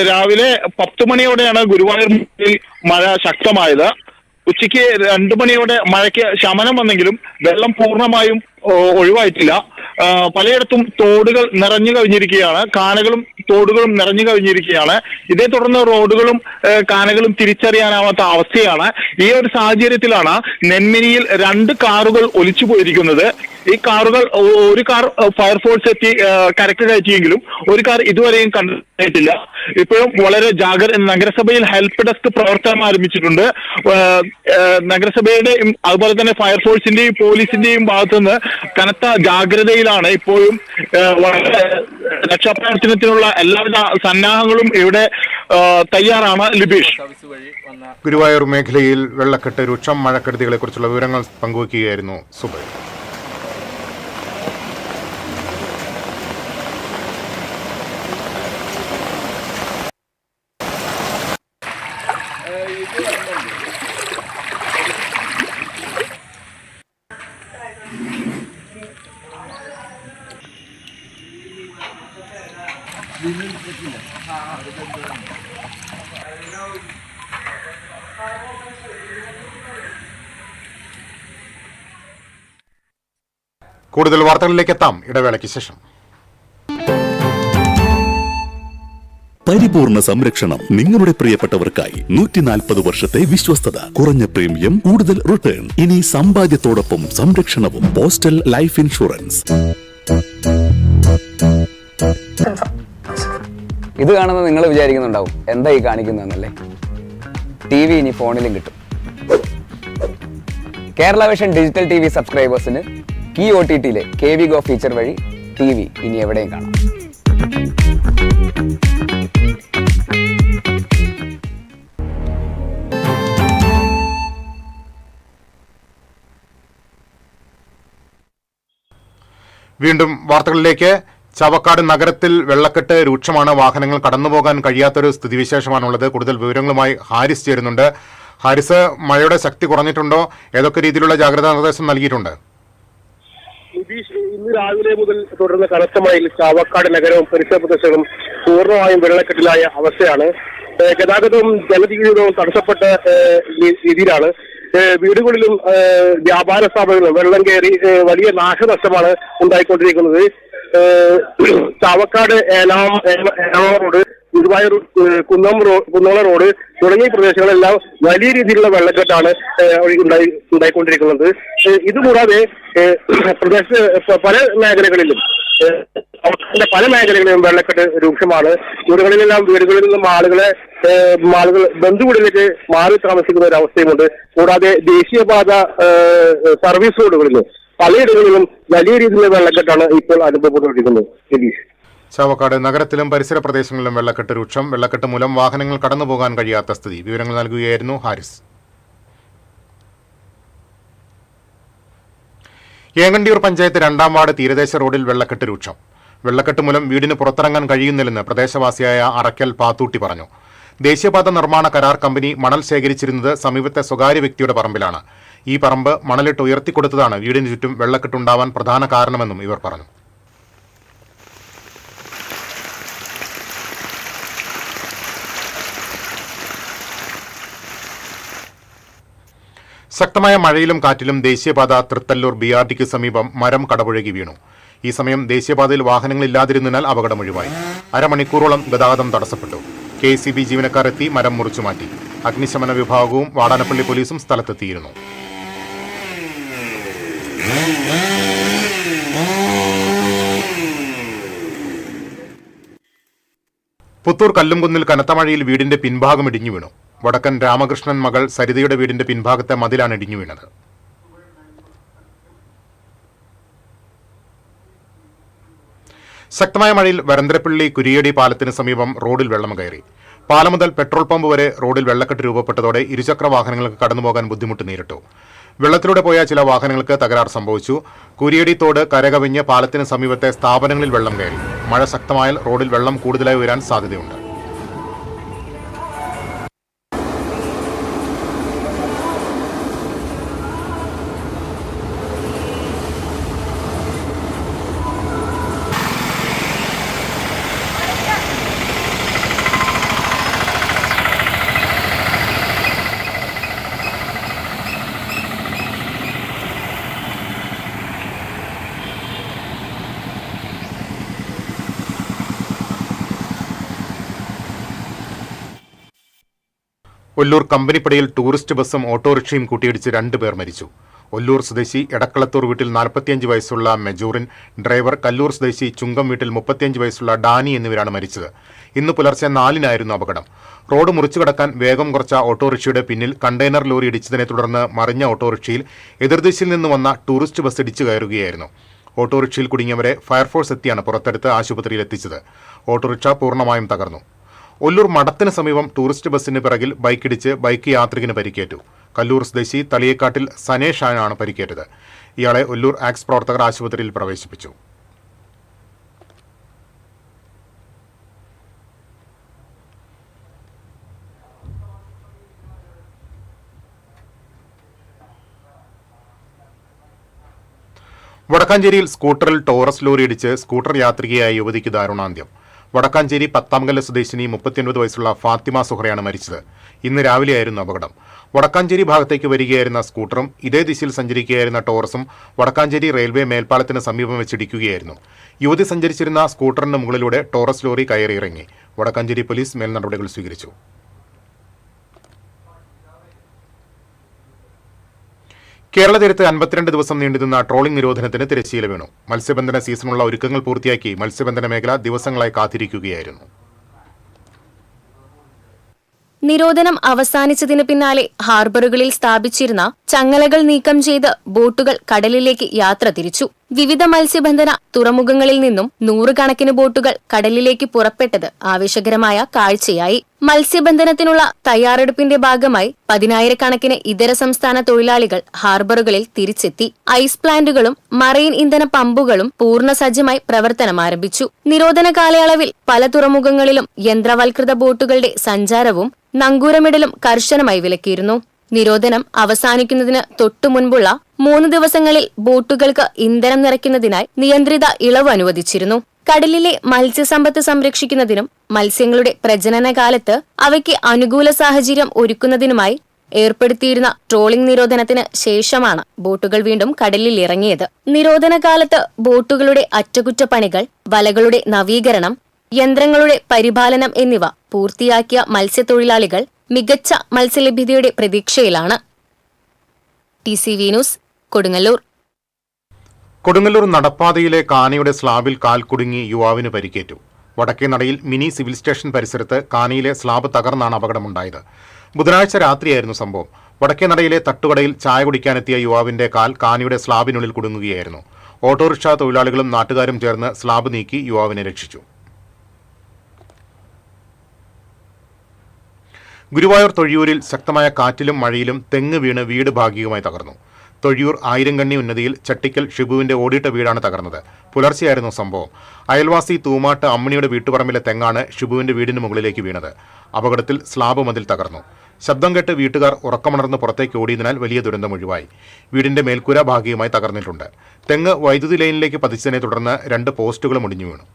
Speaker 9: രാവിലെ 10 മണിയോടെയാണ് ഗുരുവായൂർ മഴ ശക്തമായത്. ഉച്ചയ്ക്ക് 2 മണിയോടെ മഴയ്ക്ക് ശമനം വന്നെങ്കിലും വെള്ളം പൂർണ്ണമായും ഒഴിവായിട്ടില്ല. പലയിടത്തും തോടുകൾ നിറഞ്ഞു കവിഞ്ഞിരിക്കുകയാണ്, കാനകളും തോടുകളും നിറഞ്ഞു കവിഞ്ഞിരിക്കുകയാണ്. ഇതേ തുടർന്ന് റോഡുകളും കാനകളും തിരിച്ചറിയാനാവാത്ത അവസ്ഥയാണ്. ഈ ഒരു സാഹചര്യത്തിലാണ് നെന്മിനിയിൽ 2 കാറുകൾ ഒലിച്ചു പോയിരിക്കുന്നത്. ഈ കാറുകൾ, ഒരു കാർ ഫയർഫോഴ്സ് എത്തി കരക്ക് കയറ്റിയെങ്കിലും ഒരു കാർ ഇതുവരെയും കണ്ടിട്ടില്ല. ഇപ്പോഴും വളരെ നഗരസഭയിൽ ഹെൽപ്പ് ഡെസ്ക് പ്രവർത്തനം ആരംഭിച്ചിട്ടുണ്ട്. നഗരസഭയുടെയും അതുപോലെ തന്നെ ഫയർഫോഴ്സിന്റെയും പോലീസിന്റെയും ഭാഗത്തുനിന്ന് കനത്ത ജാഗ്രതയിലാണ്. ഇപ്പോഴും വളരെ രക്ഷാപ്രവർത്തനത്തിനുള്ള എല്ലാവിധ സന്നാഹങ്ങളും ഇവിടെ തയ്യാറാണ്. ലിബീഷ്,
Speaker 2: ഗുരുവായൂർ മേഖലയിൽ വെള്ളക്കെട്ട് രൂക്ഷം. മഴക്കെടുതികളെ കുറിച്ചുള്ള വിവരങ്ങൾ പങ്കുവയ്ക്കുകയായിരുന്നു സുബൈർ. കൂടുതൽ വാർത്തകളിലേക്ക് എത്താം ഇടവേളയ്ക്ക് ശേഷം.
Speaker 10: പരിപൂർണ സംരക്ഷണം നിങ്ങളുടെ പ്രിയപ്പെട്ടവർക്കായി 140 വർഷത്തെ വിശ്വസ്തത, കുറഞ്ഞ പ്രീമിയം, കൂടുതൽ റിട്ടേൺ. ഇനി സമ്പാദ്യത്തോടൊപ്പം സംരക്ഷണവും. Postal life insurance.
Speaker 11: ഇത് കാണുന്ന നിങ്ങൾ വിചാരിക്കുന്നുണ്ടാവും എന്താ ഈ കാണിക്കുന്നതെന്നല്ലേ. TV ഇനി ഫോണിലും കിട്ടും. കേരള വിഷൻ ഡിജിറ്റൽ TV സബ്സ്ക്രൈബേഴ്സിന് ഈ OTTയിലെ KV Go ഫീച്ചർ വഴി TV ഇനി എവിടെയും കാണാം.
Speaker 2: വീണ്ടും വാർത്തകളിലേക്ക്. ചാവക്കാട് നഗരത്തിൽ വെള്ളക്കെട്ട് രൂക്ഷമാണ്. വാഹനങ്ങൾ കടന്നുപോകാൻ കഴിയാത്തൊരു സ്ഥിതിവിശേഷമാണുള്ളത്. കൂടുതൽ വിവരങ്ങളുമായി ഹാരിസ് ചേരുന്നുണ്ട്. ഹാരിസ്, മഴയുടെ ശക്തി കുറഞ്ഞിട്ടുണ്ടോ? ഏതൊക്കെ രീതിയിലുള്ള ജാഗ്രതാ നിർദ്ദേശം നൽകിയിട്ടുണ്ട്?
Speaker 12: ഇന്ന് രാവിലെ മുതൽ തുടർന്ന കനത്ത മഴയിൽ ചാവക്കാട് നഗരവും പരിസര പ്രദേശങ്ങളും പൂർണ്ണമായും വെള്ളക്കെട്ടിലായ അവസ്ഥയാണ്. ഗതാഗതവും ജനജീവിതവും തടസ്സപ്പെട്ട രീതിയിലാണ്. വീടുകളിലും വ്യാപാര സ്ഥാപനങ്ങളിലും വെള്ളം കയറി വലിയ നാശനഷ്ടമാണ് ഉണ്ടായിക്കൊണ്ടിരിക്കുന്നത്. ചാവക്കാട് ഏനാം റോഡ്, ഗുരുവായൂർ കുന്നോള റോഡ് തുടങ്ങിയ പ്രദേശങ്ങളെല്ലാം വലിയ രീതിയിലുള്ള വെള്ളക്കെട്ടാണ് ഉണ്ടായിക്കൊണ്ടിരിക്കുന്നത്. ഇതുകൂടാതെ പല മേഖലകളിലും വെള്ളക്കെട്ട് രൂക്ഷമാണ്. വീടുകളിൽ നിന്നും ആളുകൾ ബന്ധുവീടുകളിലേക്ക് മാറി താമസിക്കുന്ന ഒരു അവസ്ഥയുമുണ്ട്. കൂടാതെ ദേശീയപാത സർവീസ് റോഡുകളിലും പലയിടങ്ങളിലും വലിയ രീതിയിലുള്ള വെള്ളക്കെട്ടാണ് ഇപ്പോൾ അനുഭവപ്പെട്ടുകൊണ്ടിരിക്കുന്നത്.
Speaker 2: ചാവക്കാട് നഗരത്തിലും പരിസര പ്രദേശങ്ങളിലും വെള്ളക്കെട്ട് രൂക്ഷം. വെള്ളക്കെട്ട് മൂലം വാഹനങ്ങൾ കടന്നുപോകാൻ കഴിയാത്ത സ്ഥിതി. വിവരങ്ങൾ നൽകുകയായിരുന്നു ഹാരിസ്. ഏങ്ങണ്ടിയൂർ പഞ്ചായത്ത് 2ാം വാർഡ് തീരദേശ റോഡിൽ വെള്ളക്കെട്ട് രൂക്ഷം. വെള്ളക്കെട്ട് മൂലം വീടിന് പുറത്തിറങ്ങാൻ കഴിയുന്നില്ലെന്ന് പ്രദേശവാസിയായ അറക്കൽ പാത്തൂട്ടി പറഞ്ഞു. ദേശീയപാത നിർമ്മാണ കരാർ കമ്പനി മണൽ ശേഖരിച്ചിരുന്നത് സമീപത്തെ സ്വകാര്യ വ്യക്തിയുടെ പറമ്പിലാണ്. ഈ പറമ്പ് മണലിട്ട് ഉയർത്തിക്കൊടുത്തതാണ് വീടിന് ചുറ്റും വെള്ളക്കെട്ടുണ്ടാവാൻ പ്രധാന കാരണമെന്നും ഇവർ പറഞ്ഞു. ശക്തമായ മഴയിലും കാറ്റിലും ദേശീയപാത തൃത്തല്ലൂർ BRTക്ക് സമീപം മരം കടപുഴകി വീണു. ഈ സമയം ദേശീയപാതയിൽ വാഹനങ്ങളില്ലാതിരുന്നതിനാൽ അപകടം ഒഴിവായി. അരമണിക്കൂറോളം ഗതാഗതം തടസ്സപ്പെട്ടു. KCB ജീവനക്കാർ എത്തി മരം മുറിച്ചുമാറ്റി. അഗ്നിശമന വിഭാഗവും വാടാനപ്പള്ളി പോലീസും സ്ഥലത്തെത്തിയിരുന്നു. പുത്തൂർ കല്ലുംകുന്നിൽ കനത്ത മഴയിൽ വീടിന്റെ പിൻഭാഗം ഇടിഞ്ഞു വീണു. വടക്കൻ രാമകൃഷ്ണൻ മകൾ സരിതയുടെ വീടിന്റെ പിൻഭാഗത്തെ മതിലാണ് ഇടിഞ്ഞു വീണത്. ശക്തമായ മഴയിൽ വരന്തരപ്പള്ളി കുരിയടി പാലത്തിന് സമീപം റോഡിൽ വെള്ളം കയറി. പാലം മുതൽ പെട്രോൾ പമ്പ് വരെ റോഡിൽ വെള്ളക്കെട്ട് രൂപപ്പെട്ടതോടെ ഇരുചക്ര വാഹനങ്ങൾക്ക് കടന്നുപോകാൻ ബുദ്ധിമുട്ട് നേരിട്ടു. വെള്ളത്തിലൂടെ പോയ ചില വാഹനങ്ങൾക്ക് തകരാർ സംഭവിച്ചു. കുരിയടി തോട് കരകവിഞ്ഞ് പാലത്തിന് സമീപത്തെ സ്ഥാപനങ്ങളിൽ വെള്ളം കയറി. മഴ ശക്തമായാൽ റോഡിൽ വെള്ളം കൂടുതലായി ഉയരാൻ സാധ്യതയുണ്ട്. ഒല്ലൂർ കമ്പനിപ്പടിയിൽ ടൂറിസ്റ്റ് ബസ്സും ഓട്ടോറിക്ഷയും കൂട്ടിയിടിച്ച് 2 പേർ മരിച്ചു. ഒല്ലൂർ സ്വദേശി എടക്കളത്തൂർ വീട്ടിൽ 45 വയസ്സുള്ള മെജൂറിൻ, ഡ്രൈവർ കല്ലൂർ സ്വദേശി ചുങ്കം വീട്ടിൽ 35 വയസ്സുള്ള ഡാനി എന്നിവരാണ് മരിച്ചത്. ഇന്ന് പുലർച്ചെ 4-നായിരുന്നു അപകടം. റോഡ് മുറിച്ചു കടക്കാൻ വേഗം കുറച്ച ഓട്ടോറിക്ഷയുടെ പിന്നിൽ കണ്ടെയ്നർ ലോറി ഇടിച്ചതിനെ തുടർന്ന് മറിഞ്ഞ ഓട്ടോറിക്ഷയിൽ എതിർദിശയിൽ നിന്ന് വന്ന ടൂറിസ്റ്റ് ബസ് ഇടിച്ചു കയറുകയായിരുന്നു. ഓട്ടോറിക്ഷയിൽ കുടുങ്ങിയവരെ ഫയർഫോഴ്സ് എത്തിയാണ് പുറത്തെടുത്ത് ആശുപത്രിയിൽ എത്തിച്ചത്. ഓട്ടോറിക്ഷ പൂർണ്ണമായും തകർന്നു. ഒല്ലൂർ മഠത്തിന് സമീപം ടൂറിസ്റ്റ് ബസ്സിന് പിറകിൽ ബൈക്കിടിച്ച് ബൈക്ക് യാത്രികന് പരിക്കേറ്റു. കല്ലൂർ സ്വദേശി തളിയേക്കാട്ടിൽ സനേഷാണ് പരിക്കേറ്റത്. ഇയാളെ ഒല്ലൂർ ആക്സ് പ്രവർത്തകർ ആശുപത്രിയിൽ പ്രവേശിപ്പിച്ചു. വടക്കാഞ്ചേരിയിൽ സ്കൂട്ടറിൽ ടോറസ് ലോറി ഇടിച്ച് സ്കൂട്ടർ യാത്രികയായ യുവതിക്ക് ദാരുണാന്ത്യം. വടക്കാഞ്ചേരി പത്താംകല്ല് സ്വദേശിനി 39 വയസ്സുള്ള ഫാത്തിമ സുഹറയാണ് മരിച്ചത്. ഇന്ന് രാവിലെയായിരുന്നു അപകടം. വടക്കാഞ്ചേരി ഭാഗത്തേക്ക് വരികയായിരുന്ന സ്കൂട്ടറും ഇതേ ദിശയിൽ സഞ്ചരിക്കുകയായിരുന്ന ടോറസും വടക്കാഞ്ചേരി റെയിൽവേ മേൽപ്പാലത്തിന് സമീപം വെച്ചിടിക്കുകയായിരുന്നു. യുവതി സഞ്ചരിച്ചിരുന്ന സ്കൂട്ടറിന് മുകളിലൂടെ ടോറസ് ലോറി കയറിയിറങ്ങി. വടക്കാഞ്ചേരി പോലീസ് മേൽ നടപടികൾ സ്വീകരിച്ചു. കേരള തീരത്ത് 52 ദിവസം നീണ്ടുനിന്ന ട്രോളിംഗ് നിരോധനത്തിന് തിരശ്ശീല വീണു. മത്സ്യബന്ധന സീസണുള്ള ഒരുക്കങ്ങൾ പൂർത്തിയാക്കി മത്സ്യബന്ധന മേഖല ദിവസങ്ങളായി കാത്തിരിക്കുകയായിരുന്നു.
Speaker 3: നിരോധനം അവസാനിച്ചതിന് പിന്നാലെ ഹാർബറുകളിൽ സ്ഥാപിച്ചിരുന്ന ചങ്ങലകൾ നീക്കം ചെയ്ത് ബോട്ടുകൾ കടലിലേക്ക് യാത്ര തിരിച്ചു. വിവിധ മത്സ്യബന്ധന തുറമുഖങ്ങളിൽ നിന്നും 100 കണക്കിന് ബോട്ടുകൾ കടലിലേക്ക് പുറപ്പെട്ടത് ആവേശകരമായ കാഴ്ചയായി. മത്സ്യബന്ധനത്തിനുള്ള തയ്യാറെടുപ്പിന്റെ ഭാഗമായി 10,000 കണക്കിന് ഇതര സംസ്ഥാന തൊഴിലാളികൾ ഹാർബറുകളിൽ തിരിച്ചെത്തി. ഐസ് പ്ലാന്റുകളും മറൈൻ ഇന്ധന പമ്പുകളും പൂർണ്ണസജ്ജമായി പ്രവർത്തനം ആരംഭിച്ചു. നിരോധന കാലയളവിൽ പല തുറമുഖങ്ങളിലും യന്ത്രവൽകൃത ബോട്ടുകളുടെ സഞ്ചാരവും നങ്കൂരമിടലും കർശനമായി വിലക്കിയിരുന്നു. നിരോധനം അവസാനിക്കുന്നതിന് തൊട്ടുമുൻപുള്ള 3 ദിവസങ്ങളിൽ ബോട്ടുകൾക്ക് ഇന്ധനം നിറയ്ക്കുന്നതിനായി നിയന്ത്രിത ഇളവ് അനുവദിച്ചിരുന്നു. കടലിലെ മത്സ്യസമ്പത്ത് സംരക്ഷിക്കുന്നതിനും മത്സ്യങ്ങളുടെ പ്രജനനകാലത്ത് അവയ്ക്ക് അനുകൂല സാഹചര്യം ഒരുക്കുന്നതിനുമായി ഏർപ്പെടുത്തിയിരുന്ന ട്രോളിംഗ് നിരോധനത്തിന് ശേഷമാണ് ബോട്ടുകൾ വീണ്ടും കടലിൽ ഇറങ്ങിയത്. നിരോധന കാലത്ത് ബോട്ടുകളുടെ അറ്റകുറ്റപ്പണികൾ, വലകളുടെ നവീകരണം, യന്ത്രങ്ങളുടെ പരിപാലനം എന്നിവ പൂർത്തിയാക്കിയ മത്സ്യത്തൊഴിലാളികൾ മികച്ച മത്സ്യലഭ്യതയുടെ പ്രതീക്ഷയിലാണ്. TCV news, Kodungallur.
Speaker 2: കൊടുങ്ങല്ലൂർ നടപ്പാതയിലെ കാനയുടെ സ്ലാബിൽ കാൽ കുടുങ്ങി യുവാവിന് പരിക്കേറ്റു. വടക്കേനടയിൽ മിനി സിവിൽ സ്റ്റേഷൻ പരിസരത്ത് കാനയിലെ സ്ലാബ് തകർന്നാണ് അപകടമുണ്ടായത്. ബുധനാഴ്ച രാത്രിയായിരുന്നു സംഭവം. വടക്കേനടയിലെ തട്ടുകടയിൽ ചായ കുടിക്കാനെത്തിയ യുവാവിന്റെ കാൽ കാനയുടെ സ്ലാബിനുള്ളിൽ കുടുങ്ങുകയായിരുന്നു. ഓട്ടോറിക്ഷ തൊഴിലാളികളും നാട്ടുകാരും ചേർന്ന് സ്ലാബ് നീക്കി യുവാവിനെ രക്ഷിച്ചു. ഗുരുവായൂർ തൊഴിയൂരിൽ ശക്തമായ കാറ്റിലും മഴയിലും തെങ്ങ് വീണ് വീട് ഭാഗികമായി തകർന്നു. തൊഴിയൂർ ആയിരങ്കണ്ണി ഉന്നതിയിൽ ചട്ടിക്കൽ ഷിബുവിന്റെ ഓടിട്ട വീടാണ് തകർന്നത്. പുലർച്ചെയായിരുന്നു സംഭവം. അയൽവാസി തൂമാട്ട് അമ്മണിയുടെ വീട്ടുപറമ്പിലെ തെങ്ങാണ് ഷിബുവിന്റെ വീടിന് മുകളിലേക്ക് വീണത്. അപകടത്തിൽ സ്ലാബ് മതിൽ തകർന്നു. ശബ്ദം കേട്ട് വീട്ടുകാർ ഉറക്കമുണർന്ന് പുറത്തേക്ക് ഓടിയതിനാൽ വലിയ ദുരന്തം ഒഴിവായി. വീടിന്റെ മേൽക്കൂര ഭാഗികമായി തകർന്നിട്ടുണ്ട്. തെങ്ങ് വൈദ്യുതി ലൈനിലേക്ക് പതിച്ചതിനെ തുടർന്ന് 2 പോസ്റ്റുകളും ഒടിഞ്ഞു വീണു.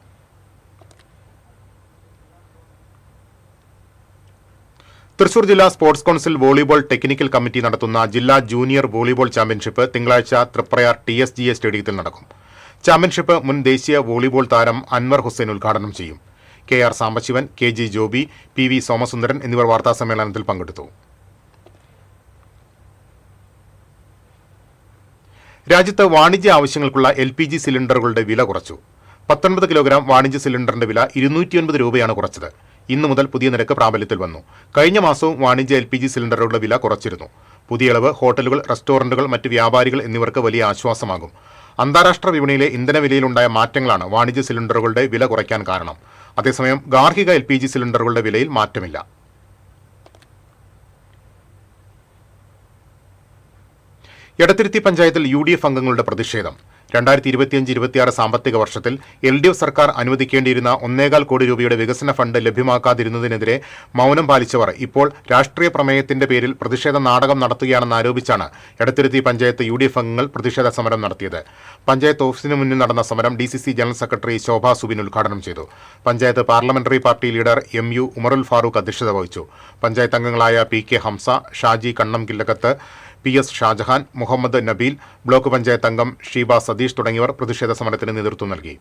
Speaker 2: തൃശൂർ ജില്ലാ sports council volleyball technical committee നടത്തുന്ന ജില്ലാ ജൂനിയർ വോളിബോൾ ചാമ്പ്യൻഷിപ്പ് തിങ്കളാഴ്ച തൃപ്രയാർ TSGA സ്റ്റേഡിയത്തിൽ നടക്കും. ചാമ്പ്യൻഷിപ്പ് മുൻ ദേശീയ വോളിബോൾ താരം അൻവർ ഹുസൈൻ ഉദ്ഘാടനം ചെയ്യും. KR Sambasivan, KG Joby, PV Somasundaran എന്നിവർ വാർത്താസമ്മേളനത്തിൽ പങ്കെടുത്തു. രാജ്യത്ത് വാണിജ്യ ആവശ്യങ്ങൾക്കുള്ള LPG സിലിണ്ടറുകളുടെ വില കുറച്ചു. 19 കിലോഗ്രാം വാണിജ്യ സിലിണ്ടറിന്റെ വില 209 രൂപയാണ് കുറച്ചത്. ഇന്നു മുതൽ പുതിയ നിരക്ക് പ്രാബല്യത്തിൽ വന്നു. കഴിഞ്ഞ മാസവും വാണിജ്യ LPG സിലിണ്ടറുകളുടെ വില കുറച്ചിരുന്നു. പുതിയ ഇളവ് ഹോട്ടലുകൾ, റെസ്റ്റോറന്റുകൾ, മറ്റ് വ്യാപാരികൾ എന്നിവർക്ക് വലിയ ആശ്വാസമാകും. അന്താരാഷ്ട്ര വിപണിയിലെ ഇന്ധനവിലയിലുണ്ടായ മാറ്റങ്ങളാണ് വാണിജ്യ സിലിണ്ടറുകളുടെ വില കുറയ്ക്കാൻ കാരണം. അതേസമയം ഗാർഹിക LPG സിലിണ്ടറുകളുടെ വിലയിൽ മാറ്റമില്ല. എടത്തിരുത്തി പഞ്ചായത്തിൽ UDF അംഗങ്ങളുടെ പ്രതിഷേധം. 2025-26 സാമ്പത്തിക വർഷത്തിൽ LDF സർക്കാർ അനുവദിക്കേണ്ടിയിരുന്ന 1.25 കോടി രൂപയുടെ വികസന ഫണ്ട് ലഭ്യമാക്കാതിരുന്നതിനെതിരെ മൗനം പാലിച്ചവർ ഇപ്പോൾ രാഷ്ട്രീയ പ്രമേയത്തിന്റെ പേരിൽ പ്രതിഷേധ നാടകം നടത്തുകയാണെന്ന് ആരോപിച്ചാണ് എടത്തിരുത്തി പഞ്ചായത്ത് UDF അംഗങ്ങൾ പ്രതിഷേധ സമരം നടത്തിയത്. പഞ്ചായത്ത് ഓഫീസിന് മുന്നിൽ നടന്ന സമരം DCC general secretary Shobha Subin ഉദ്ഘാടനം ചെയ്തു. Panchayat parliamentary party leader MU Umarul Farooq അധ്യക്ഷത വഹിച്ചു. പഞ്ചായത്ത് അംഗങ്ങളായ PK Hamsa, Shaji Kannam Killakath, PS Shajahan, Muhammad Nabeel, block panchayat അംഗം ഷീബ സതീഷ് തുടങ്ങിയവർ പ്രതിഷേധ സമരത്തിന് നേതൃത്വം നൽകി.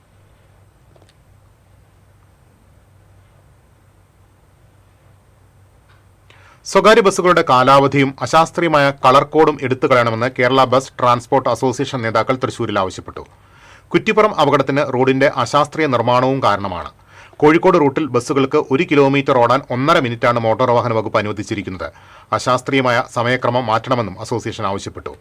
Speaker 2: സ്വകാര്യ ബസ്സുകളുടെ കാലാവധിയും അശാസ്ത്രീയമായ കളർ കോഡും എടുത്തു കളയണമെന്ന് കേരള ബസ് ട്രാൻസ്പോർട്ട് അസോസിയേഷൻ നേതാക്കൾ തൃശൂരിൽ ആവശ്യപ്പെട്ടു. കുറ്റിപ്പുറം അപകടത്തിന് റോഡിന്റെ അശാസ്ത്രീയ നിർമ്മാണവും കാരണമാണ്. കോഴിക്കോട് റൂട്ടിൽ ബസ്സുകൾക്ക് 1 കിലോമീറ്റർ ഓടാൻ 1.5 മിനിറ്റാണ് മോട്ടോർ വാഹന വകുപ്പ് അനുവദിച്ചിരിക്കുന്നത്. അശാസ്ത്രീയമായ സമയക്രമം മാറ്റണമെന്നും അസോസിയേഷൻ ആവശ്യപ്പെട്ടു.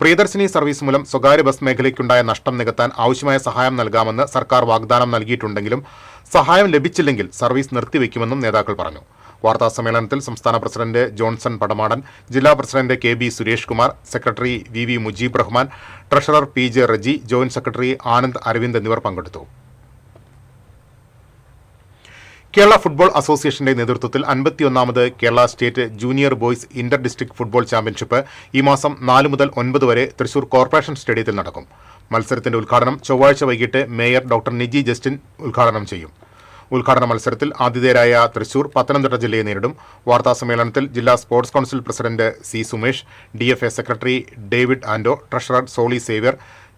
Speaker 2: പ്രിയദർശിനി സർവീസ് മൂലം സ്വകാര്യ ബസ് മേഖലയ്ക്കുണ്ടായ നഷ്ടം നികത്താൻ ആവശ്യമായ സഹായം നൽകാമെന്ന് സർക്കാർ വാഗ്ദാനം നൽകിയിട്ടുണ്ടെങ്കിലും സഹായം ലഭിച്ചില്ലെങ്കിൽ സർവീസ് നിർത്തിവെക്കുമെന്നും നേതാക്കൾ പറഞ്ഞു. വാർത്താസമ്മേളനത്തിൽ സംസ്ഥാന പ്രസിഡന്റ് ജോൺസൺ പടമാടൻ, ജില്ലാ president KB Suresh Kumar, secretary VV Mujeeb Rahman, treasurer PJ Reji, joint secretary Anand Aravind എന്നിവർ പങ്കെടുത്തു. കേരള ഫുട്ബോൾ അസോസിയേഷന്റെ നേതൃത്വത്തിൽ 51ാമത് Kerala state junior boys inter district football championship ഈ മാസം 4 മുതൽ 9 വരെ തൃശൂർ കോർപ്പറേഷൻ സ്റ്റേഡിയത്തിൽ നടക്കും. മത്സരത്തിന്റെ ഉദ്ഘാടനം ചൊവ്വാഴ്ച വൈകിട്ട് മേയർ ഡോക്ടർ നിജി ജസ്റ്റിൻ ഉദ്ഘാടനം ചെയ്യും. ഉദ്ഘാടന മത്സരത്തിൽ ആതിഥേയരായ തൃശൂർ പത്തനംതിട്ട ജില്ലയെ നേരിടും. വാർത്താസമ്മേളനത്തിൽ ജില്ലാ sports council president C Sumesh, DFA secretary David Ando, treasurer Soly Xavier,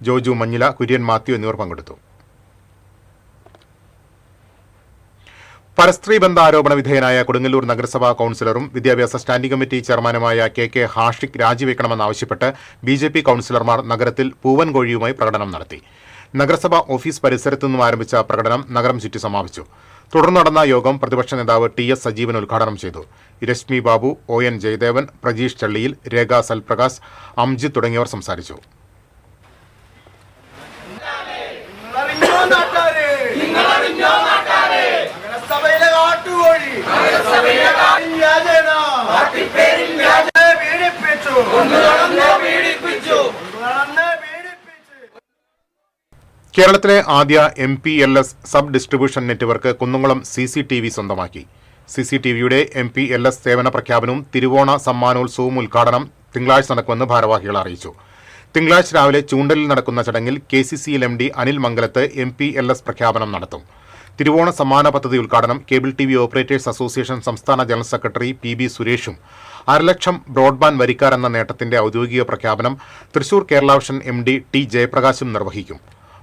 Speaker 2: Joju Manjila, Kurian Mathew എന്നിവർ പങ്കെടുത്തു. പരസ്ത്രീ ബന്ധ ആരോപണ വിധേയനായ കൊടുങ്ങല്ലൂർ നഗരസഭാ കൌൺസിലറും വിദ്യാഭ്യാസ സ്റ്റാൻഡിംഗ് കമ്മിറ്റി ചെയർമാനുമായ KK ഹാഷിഖ് രാജിവെക്കണമെന്നാവശ്യപ്പെട്ട് BJP കൌൺസിലർമാർ നഗരത്തിൽ പൂവൻകോഴിയുമായി പ്രകടനം നടത്തി. നഗരസഭാ ഓഫീസ് പരിസരത്തു നിന്നും ആരംഭിച്ച പ്രകടനം നഗരം ചുറ്റി സമാപിച്ചു. തുടർന്ന് നടന്ന യോഗം പ്രതിപക്ഷ നേതാവ് TS സജീവൻ ഉദ്ഘാടനം ചെയ്തു. രശ്മി ബാബു, ON ജയദേവൻ, പ്രജീഷ് ചള്ളിയിൽ, രേഖ സൽപ്രകാശ്, അംജിത് തുടങ്ങിയവർ സംസാരിച്ചു. കേരളത്തിലെ ആദ്യ MPLS sub distribution network Kunnamkulam CCTV സ്വന്തമാക്കി. CCTVയുടെ MPLS സേവന പ്രഖ്യാപനവും തിരുവോണ സമ്മാനോത്സവവും ഉദ്ഘാടനം തിങ്കളാഴ്ച നടക്കുമെന്ന് ഭാരവാഹികൾ അറിയിച്ചു. തിങ്കളാഴ്ച രാവിലെ ചൂണ്ടലിൽ നടക്കുന്ന ചടങ്ങിൽ KCCL MD അനിൽ മംഗലത്ത് MPLS പ്രഖ്യാപനം നടത്തും. തിരുവോണ സമ്മാന പദ്ധതി ഉദ്ഘാടനം കേബിൾ TV ഓപ്പറേറ്റേഴ്സ് അസോസിയേഷൻ സംസ്ഥാന ജനറൽ സെക്രട്ടറി PB സുരേഷും 1.5 ലക്ഷം ബ്രോഡ്ബാൻഡ് വരിക്കാർ എന്ന നേട്ടത്തിന്റെ ഔദ്യോഗിക പ്രഖ്യാപനം Thrissur Kerala vision MD T ജയപ്രകാശും നിർവഹിക്കും.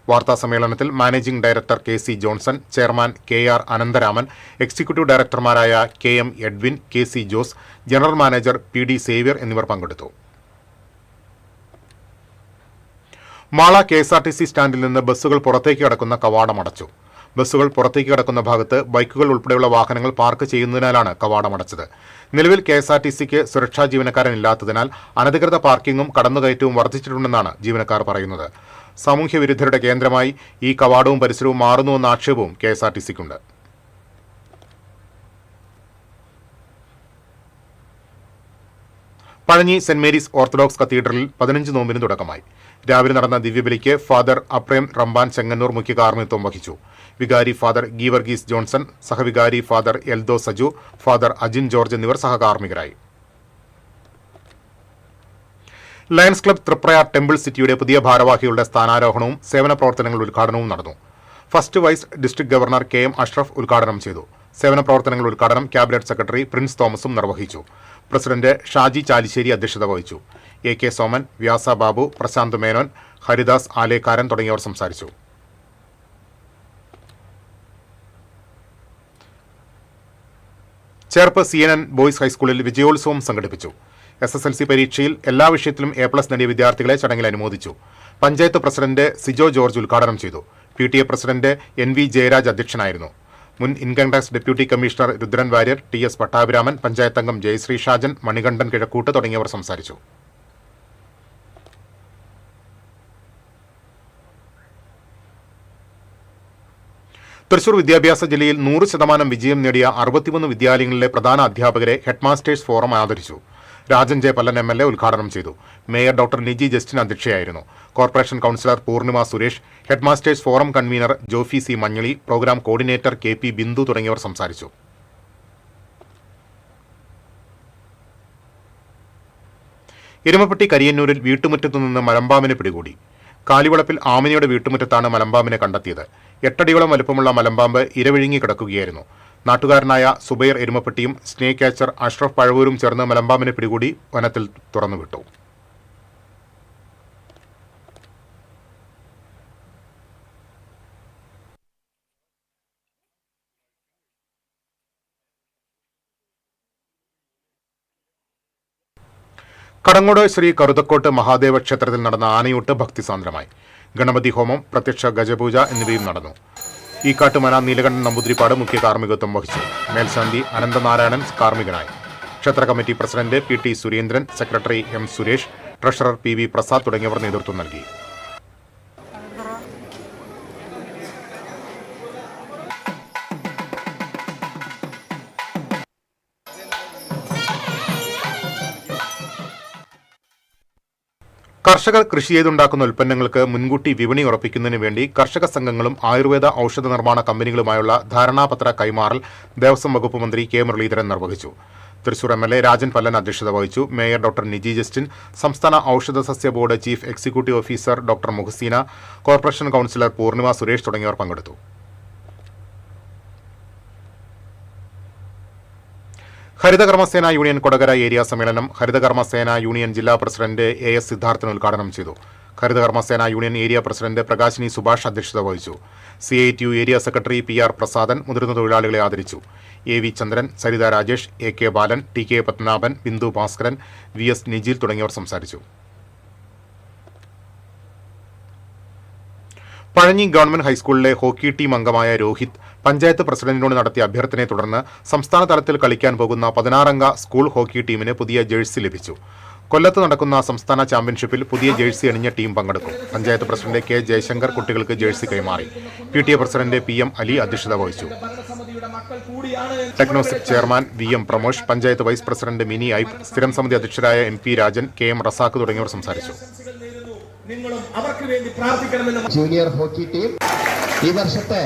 Speaker 2: വാർത്താസമ്മേളനത്തിൽ managing director KC Johnson, chairman KR Anantharaman, executive ഡയറക്ടർമാരായ KM Edwin, KC Jose, general manager PD Xavier എന്നിവർ പങ്കെടുത്തു. മാള KSRTC സ്റ്റാൻഡിൽ നിന്ന് ബസ്സുകൾ പുറത്തേക്ക് കടക്കുന്ന കവാടം അടച്ചു. ബസ്സുകൾ പുറത്തേക്ക് കടക്കുന്ന ഭാഗത്ത് ബൈക്കുകൾ ഉൾപ്പെടെയുള്ള വാഹനങ്ങൾ പാർക്ക് ചെയ്യുന്നതിനാലാണ് കവാടമടച്ചത്. നിലവിൽ KSRTCക്ക് സുരക്ഷാ ജീവനക്കാരനില്ലാത്തതിനാൽ അനധികൃത പാർക്കിംഗും കടന്നുകയറ്റവും വർദ്ധിച്ചിട്ടുണ്ടെന്നാണ് ജീവനക്കാർ പറയുന്നത്. സാമൂഹ്യ വിരുദ്ധരുടെ കേന്ദ്രമായി ഈ കവാടവും പരിസരവും മാറുന്നുവെന്ന ആക്ഷേപവും KSRTCക്കുണ്ട്. പഴഞ്ഞി സെന്റ് മേരീസ് ഓർത്തഡോക്സ് കത്തീഡ്രലിൽ 15 നോമ്പിന് തുടക്കമായി. രാവിലെ നടന്ന ദിവ്യബലിക്ക് ഫാദർ അപ്രേം റംബാൻ ചെങ്ങന്നൂർ മുഖ്യ കാർമ്മികത്വം വഹിച്ചു. വികാരി ഫാദർ ഗീവർഗീസ് ജോൺസൺ, സഹവികാരി father Eldho Saju, father Ajin George എന്നിവർ സഹകാർമ്മികരായി. ലയൺസ് ക്ലബ് തൃപ്രയാർ ടെമ്പിൾ സിറ്റിയുടെ പുതിയ ഭാരവാഹികളുടെ സ്ഥാനാരോഹണവും സേവന പ്രവർത്തനങ്ങളുടെ ഉദ്ഘാടനവും നടന്നു. First vice district governor KM Ashraf ഉദ്ഘാടനം ചെയ്തു. സേവന പ്രവർത്തനങ്ങളുടെ ഉദ്ഘാടനം ക്യാബിനറ്റ് സെക്രട്ടറി പ്രിൻസ് തോമസും നിർവഹിച്ചു. പ്രസിഡന്റ് ഷാജി ചാലിശ്ശേരി അധ്യക്ഷത വഹിച്ചു. AK സോമൻ, വ്യാസ ബാബു, പ്രശാന്ത് മേനോൻ, ഹരിദാസ് ആലേക്കാരൻ തുടങ്ങിയവർ സംസാരിച്ചു. ചേർപ്പ് CNN ബോയ്സ് ഹൈസ്കൂളിൽ വിജയോത്സവം സംഘടിപ്പിച്ചു. SSLC പരീക്ഷയിൽ എല്ലാ വിഷയത്തിലും A+ നേടിയ വിദ്യാർത്ഥികളെ ചടങ്ങിൽ അനുമോദിച്ചു. പഞ്ചായത്ത് പ്രസിഡന്റ് സിജോ ജോർജ് ഉദ്ഘാടനം ചെയ്തു. PTA പ്രസിഡന്റ് NV ജയരാജ് അധ്യക്ഷനായിരുന്നു. മുൻ income tax deputy commissioner Rudran Warrier, TS Pattabhiraman, panchayat അംഗം ജയശ്രീ ഷാജൻ, മണികണ്ഠൻ കിഴക്കൂട്ട് തുടങ്ങിയവർ സംസാരിച്ചു. തൃശൂർ വിദ്യാഭ്യാസ ജില്ലയിൽ 100% വിജയം നേടിയ 63 വിദ്യാലയങ്ങളിലെ പ്രധാന അധ്യാപകരെ ഹെഡ്മാസ്റ്റേഴ്സ് ഫോറം ആദരിച്ചു. രാജൻ ജെ പല്ലൻ MLA ഉദ്ഘാടനം ചെയ്തു. മേയർ ഡോക്ടർ നിജി ജസ്റ്റിൻ അധ്യക്ഷയായിരുന്നു. Corporation councillor Poornima Suresh, headmasters forum convener Jofy C Manjali, programme coordinator KP Bindu തുടങ്ങിയവർ സംസാരിച്ചു. എരുമപ്പെട്ടി കരിയന്നൂരിൽ വീട്ടുമുറ്റത്തു നിന്ന് മലമ്പാമ്പിനെ പിടികൂടി. കാലിവളപ്പിൽ ആമിനയുടെ വീട്ടുമുറ്റത്താണ് മലമ്പാമ്പിനെ കണ്ടെത്തിയത്. 8 അടിയോളം വലുപ്പമുള്ള മലമ്പാമ്പ് ഇരവിഴുങ്ങി കിടക്കുകയായിരുന്നു. നാട്ടുകാരനായ സുബൈർ എരുമപ്പെട്ടിയും സ്നേക് ക്യാച്ചർ അഷ്റഫ് പഴവൂരും ചേർന്ന് മലമ്പാമ്പിനെ പിടികൂടി വനത്തിൽ തുറന്നുവിട്ടു. കടങ്ങോട് ശ്രീ കറുതക്കോട്ട് മഹാദേവ ക്ഷേത്രത്തിൽ നടന്ന ആനയൂട്ട് ഭക്തിസാന്ദ്രമായി. ഗണപതി ഹോമം, പ്രത്യക്ഷ ഗജപൂജ എന്നിവയും നടന്നു. ഈക്കാട്ടുമന നീലകണ്ഠൻ നമ്പൂതിരിപ്പാട് മുഖ്യ കാർമ്മികത്വം വഹിച്ചു. മേൽശാന്തി അനന്തനാരായണൻ കാർമ്മികനായി. ക്ഷേത്ര committee president PT Surendran, secretary M Suresh, treasurer PV Prasad തുടങ്ങിയവർ നേതൃത്വം നൽകി. കർഷകർ കൃഷി ചെയ്തുണ്ടാക്കുന്ന ഉൽപ്പന്നങ്ങൾക്ക് മുൻകൂട്ടി വിപണി ഉറപ്പിക്കുന്നതിന് വേണ്ടി കർഷക സംഘങ്ങളും ആയുർവേദ ഔഷധ നിർമ്മാണ കമ്പനികളുമായുള്ള ധാരണാപത്ര കൈമാറൽ ദേവസ്വം വകുപ്പ് മന്ത്രി K മുരളീധരൻ നിർവഹിച്ചു. തൃശൂർ MLA രാജൻ പല്ലൻ അധ്യക്ഷത വഹിച്ചു. മേയർ ഡോക്ടർ നിജി ജസ്റ്റിൻ, സംസ്ഥാന ഔഷധ സസ്യ board chief executive officer doctor Muhasina, corporation councillor Poornima Suresh തുടങ്ങിയവർ പങ്കെടുത്തു. ഹരിതകർമ്മസേന യൂണിയൻ കൊടകര ഏരിയ സമ്മേളനം ഹരിതകർമ്മസേന യൂണിയൻ ജില്ലാ പ്രസിഡന്റ് AS സിദ്ധാർത്ഥൻ ഉദ്ഘാടനം ചെയ്തു. ഹരിതകർമ്മസേന union area president Prakashini Subhash അധ്യക്ഷത വഹിച്ചു. CITU area secretary PR Prasadan മുതിർന്ന തൊഴിലാളികളെ ആദരിച്ചു. AV ചന്ദ്രൻ, സരിത രാജേഷ്, AK ബാലൻ, TK പത്മനാഭൻ, ബിന്ദു ഭാസ്കരൻ, VS നിജിൽ തുടങ്ങിയവർ സംസാരിച്ചു. പഴഞ്ഞി ഗവൺമെന്റ് ഹൈസ്കൂളിലെ ഹോക്കി ടീം അംഗമായ രോഹിത് പഞ്ചായത്ത് പ്രസിഡന്റിനോട് നടത്തിയ അഭ്യർത്ഥനയെ തുടർന്ന് സംസ്ഥാന തലത്തിൽ കളിക്കാൻ പോകുന്ന 16-അംഗ സ്കൂൾ ഹോക്കി ടീമിന് പുതിയ ജേഴ്സി ലഭിച്ചു. കൊല്ലത്ത് നടക്കുന്ന സംസ്ഥാന ചാമ്പ്യൻഷിപ്പിൽ പുതിയ ജേഴ്സി അണിഞ്ഞ ടീം പങ്കെടുക്കും. പഞ്ചായത്ത് പ്രസിഡന്റ് K ജയശങ്കർ കുട്ടികൾക്ക് ജേഴ്സി കൈമാറി. PTA പ്രസിഡന്റ് PM അലി അധ്യക്ഷത വഹിച്ചു. ടെക്നോസിക് chairman VM Pramosh, panchayat vice president Mini Ipe, സ്ഥിരം സമിതി അധ്യക്ഷരായ MP രാജൻ, KM റസാഖ് തുടങ്ങിയവർ സംസാരിച്ചു.
Speaker 13: ജൂനിയർ ഹോക്കി ടീം ഈ വർഷത്തെ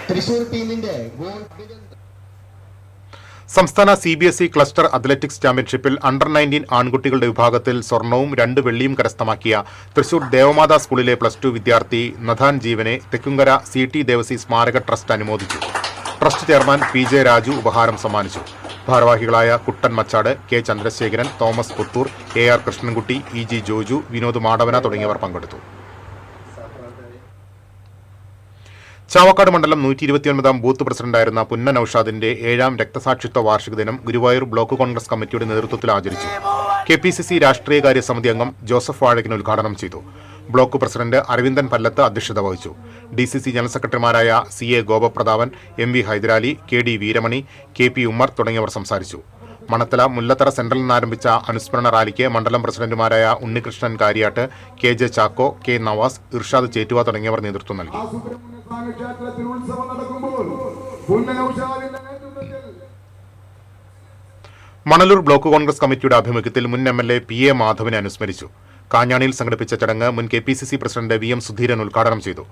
Speaker 13: തൃശൂർ ടീമിന്റെ
Speaker 2: സംസ്ഥാന CBSE ക്ലസ്റ്റർ അത്ലറ്റിക്സ് ചാമ്പ്യൻഷിപ്പിൽ അണ്ടർ-19 ആൺകുട്ടികളുടെ വിഭാഗത്തിൽ സ്വർണവും 2 വെള്ളിയും കരസ്ഥമാക്കിയ തൃശൂർ ദേവമാതാ സ്കൂളിലെ +2 വിദ്യാർത്ഥി നഥാൻ ജീവനെ തെക്കുംകര CT ദേവസി സ്മാരക ട്രസ്റ്റ് അനുമോദിച്ചു. ട്രസ്റ്റ് ചെയർമാൻ PJ രാജു ഉപഹാരം സമ്മാനിച്ചു. ഭാരവാഹികളായ Kuttan Machad, K Chandrasekharan, Thomas Puthur, AR Krishnankutty, EG Joju, Vinod Madavana തുടങ്ങിയവർ പങ്കെടുത്തു. ചാവക്കാട് മണ്ഡലം 129-ാം ബൂത്ത് പ്രസിഡന്റായിരുന്ന പുന്ന നൌഷാദിന്റെ 7ാം രക്തസാക്ഷിത്വ വാർഷിക ദിനം ഗുരുവായൂർ ബ്ലോക്ക് കോൺഗ്രസ് കമ്മിറ്റിയുടെ നേതൃത്വത്തിൽ ആചരിച്ചു. KPCC രാഷ്ട്രീയകാര്യ സമിതി അംഗം ജോസഫ് വാഴകിന് ഉദ്ഘാടനം ചെയ്തു. ബ്ലോക്ക് പ്രസിഡന്റ് അരവിന്ദൻ പല്ലത്ത് അധ്യക്ഷത വഹിച്ചു. DCC ജനറൽ സെക്രട്ടറിമാരായ CA Gopaprathapan, MV Hydrali, KD Veeramani, KP Ummer തുടങ്ങിയവർ സംസാരിച്ചു. മണത്തല മുല്ലത്തറ സെന്ററിൽ നിന്നാരംഭിച്ച അനുസ്മരണ റാലിക്ക് മണ്ഡലം പ്രസിഡന്റുമാരായ ഉണ്ണികൃഷ്ണൻ കാര്യാട്ട്, KJ ചാക്കോ, K നവാസ്, ഇർഷാദ് ചേറ്റുവ തുടങ്ങിയവർ നേതൃത്വം നൽകി. മണലൂർ ബ്ലോക്ക് കോൺഗ്രസ് കമ്മിറ്റിയുടെ ആഭിമുഖ്യത്തിൽ മുൻ MLA PA മാധവനെ അനുസ്മരിച്ചു. കാഞ്ഞാണിയിൽ സംഘടിപ്പിച്ച ചടങ്ങ് മുൻ KPCC പ്രസിഡന്റ് VM സുധീരൻ ഉദ്ഘാടനം ചെയ്തു.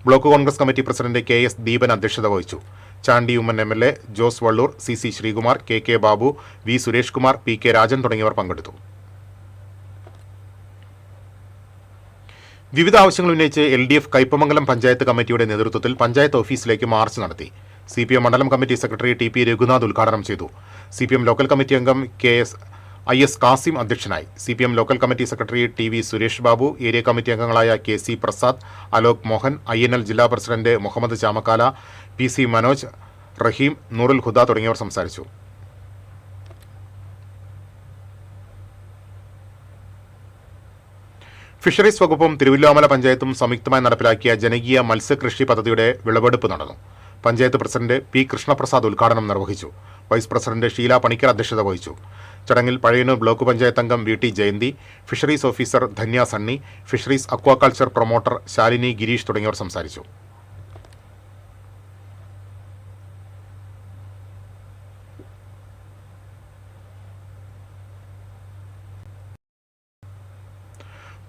Speaker 2: Block Congress committee president KS Deepan അധ്യക്ഷത വഹിച്ചു. Chandy Oommen MLA, Jose Vallur, CC Sreekumar, KK Babu, V Suresh Kumar, PK Rajan തുടങ്ങിയവർ പങ്കെടുത്തു. വിവിധ ആവശ്യങ്ങൾ ഉന്നയിച്ച് LDF കയ്പമംഗലം പഞ്ചായത്ത് കമ്മിറ്റിയുടെ നേതൃത്വത്തിൽ പഞ്ചായത്ത് ഓഫീസിലേക്ക് മാർച്ച് നടത്തി. CPM മണ്ഡലം കമ്മിറ്റി സെക്രട്ടറി TP രഘുനാഥ് ഉദ്ഘാടനം ചെയ്തു. CPM ലോക്കൽ കമ്മിറ്റി അംഗം IS കാസിം അധ്യക്ഷനായി. CPM local committee secretary TV Suresh Babu, area committee അംഗങ്ങളായ KC പ്രസാദ്, അലോക് മോഹൻ, INL ജില്ലാ പ്രസിഡന്റ് മുഹമ്മദ് ചാമക്കാല, PC മനോജ്, റഹീം, നൂറുൽ ഹുദ തുടങ്ങിയവർ സംസാരിച്ചു. ഫിഷറീസ് വകുപ്പും തിരുവല്ലോമല പഞ്ചായത്തും സംയുക്തമായി നടപ്പിലാക്കിയ ജനകീയ മത്സ്യകൃഷി പദ്ധതിയുടെ വിളവെടുപ്പ് നടന്നു. പഞ്ചായത്ത് പ്രസിഡന്റ് P കൃഷ്ണപ്രസാദ് ഉദ്ഘാടനം നിർവഹിച്ചു. വൈസ് പ്രസിഡന്റ് ഷീല പണിക്കർ അധ്യക്ഷത വഹിച്ചു. ചടങ്ങിൽ പഴയന്നൂർ ബ്ലോക്ക് പഞ്ചായത്ത് അംഗം VT Jayanthi, fisheries officer Dhanya Sunny, fisheries aquaculture promoter Shalini Gireesh തുടങ്ങിയവർ സംസാരിച്ചു.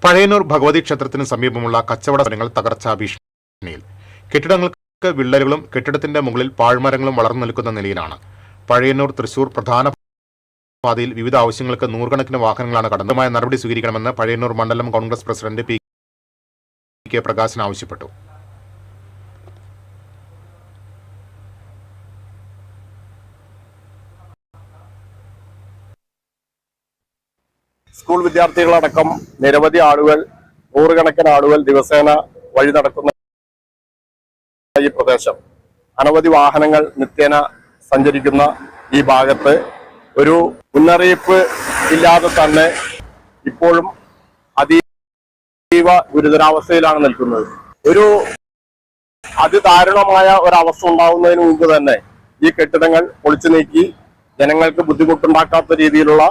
Speaker 2: പഴയന്നൂർ ഭഗവതി ക്ഷേത്രത്തിന് സമീപമുള്ള കച്ചവട സ്ഥലങ്ങൾ തകർച്ചാ ഭീഷണിയിൽ. കെട്ടിടങ്ങൾക്ക് വിള്ളലുകളും കെട്ടിടത്തിന്റെ മുകളിൽ പാഴ്മരങ്ങളും വളർന്നു നിൽക്കുന്ന നിലയിലാണ്. പഴയന്നൂർ തൃശൂർ പ്രധാന പാതയിൽ വിവിധ ആവശ്യങ്ങൾക്ക് നൂറുകണക്കിന് വാഹനങ്ങളാണ് കടന്നുമായ നടപടി സ്വീകരിക്കണമെന്ന് പഴയന്നൂർ മണ്ഡലം കോൺഗ്രസ് പ്രസിഡന്റ് PK പ്രകാശൻ ആവശ്യപ്പെട്ടു.
Speaker 12: സ്കൂൾ വിദ്യാർത്ഥികളടക്കം നിരവധി ആളുകൾ, നൂറുകണക്കിന് ആളുകൾ ദിവസേന വഴി നടക്കുന്ന ഈ പ്രദേശം, അനവധി വാഹനങ്ങൾ നിത്യേന സഞ്ചരിക്കുന്ന ഈ ഭാഗത്ത് ഒരു മുന്നറിയിപ്പ് ഇല്ലാതെ തന്നെ ഇപ്പോഴും അതീവ ഗുരുതരാവസ്ഥയിലാണ് നിൽക്കുന്നത്. ഒരു അതിദാരുണമായ ഒരവസ്ഥ ഉണ്ടാവുന്നതിന് മുമ്പ് തന്നെ ഈ കെട്ടിടങ്ങൾ പൊളിച്ചു നീക്കി ജനങ്ങൾക്ക് ബുദ്ധിമുട്ടുണ്ടാക്കാത്ത രീതിയിലുള്ള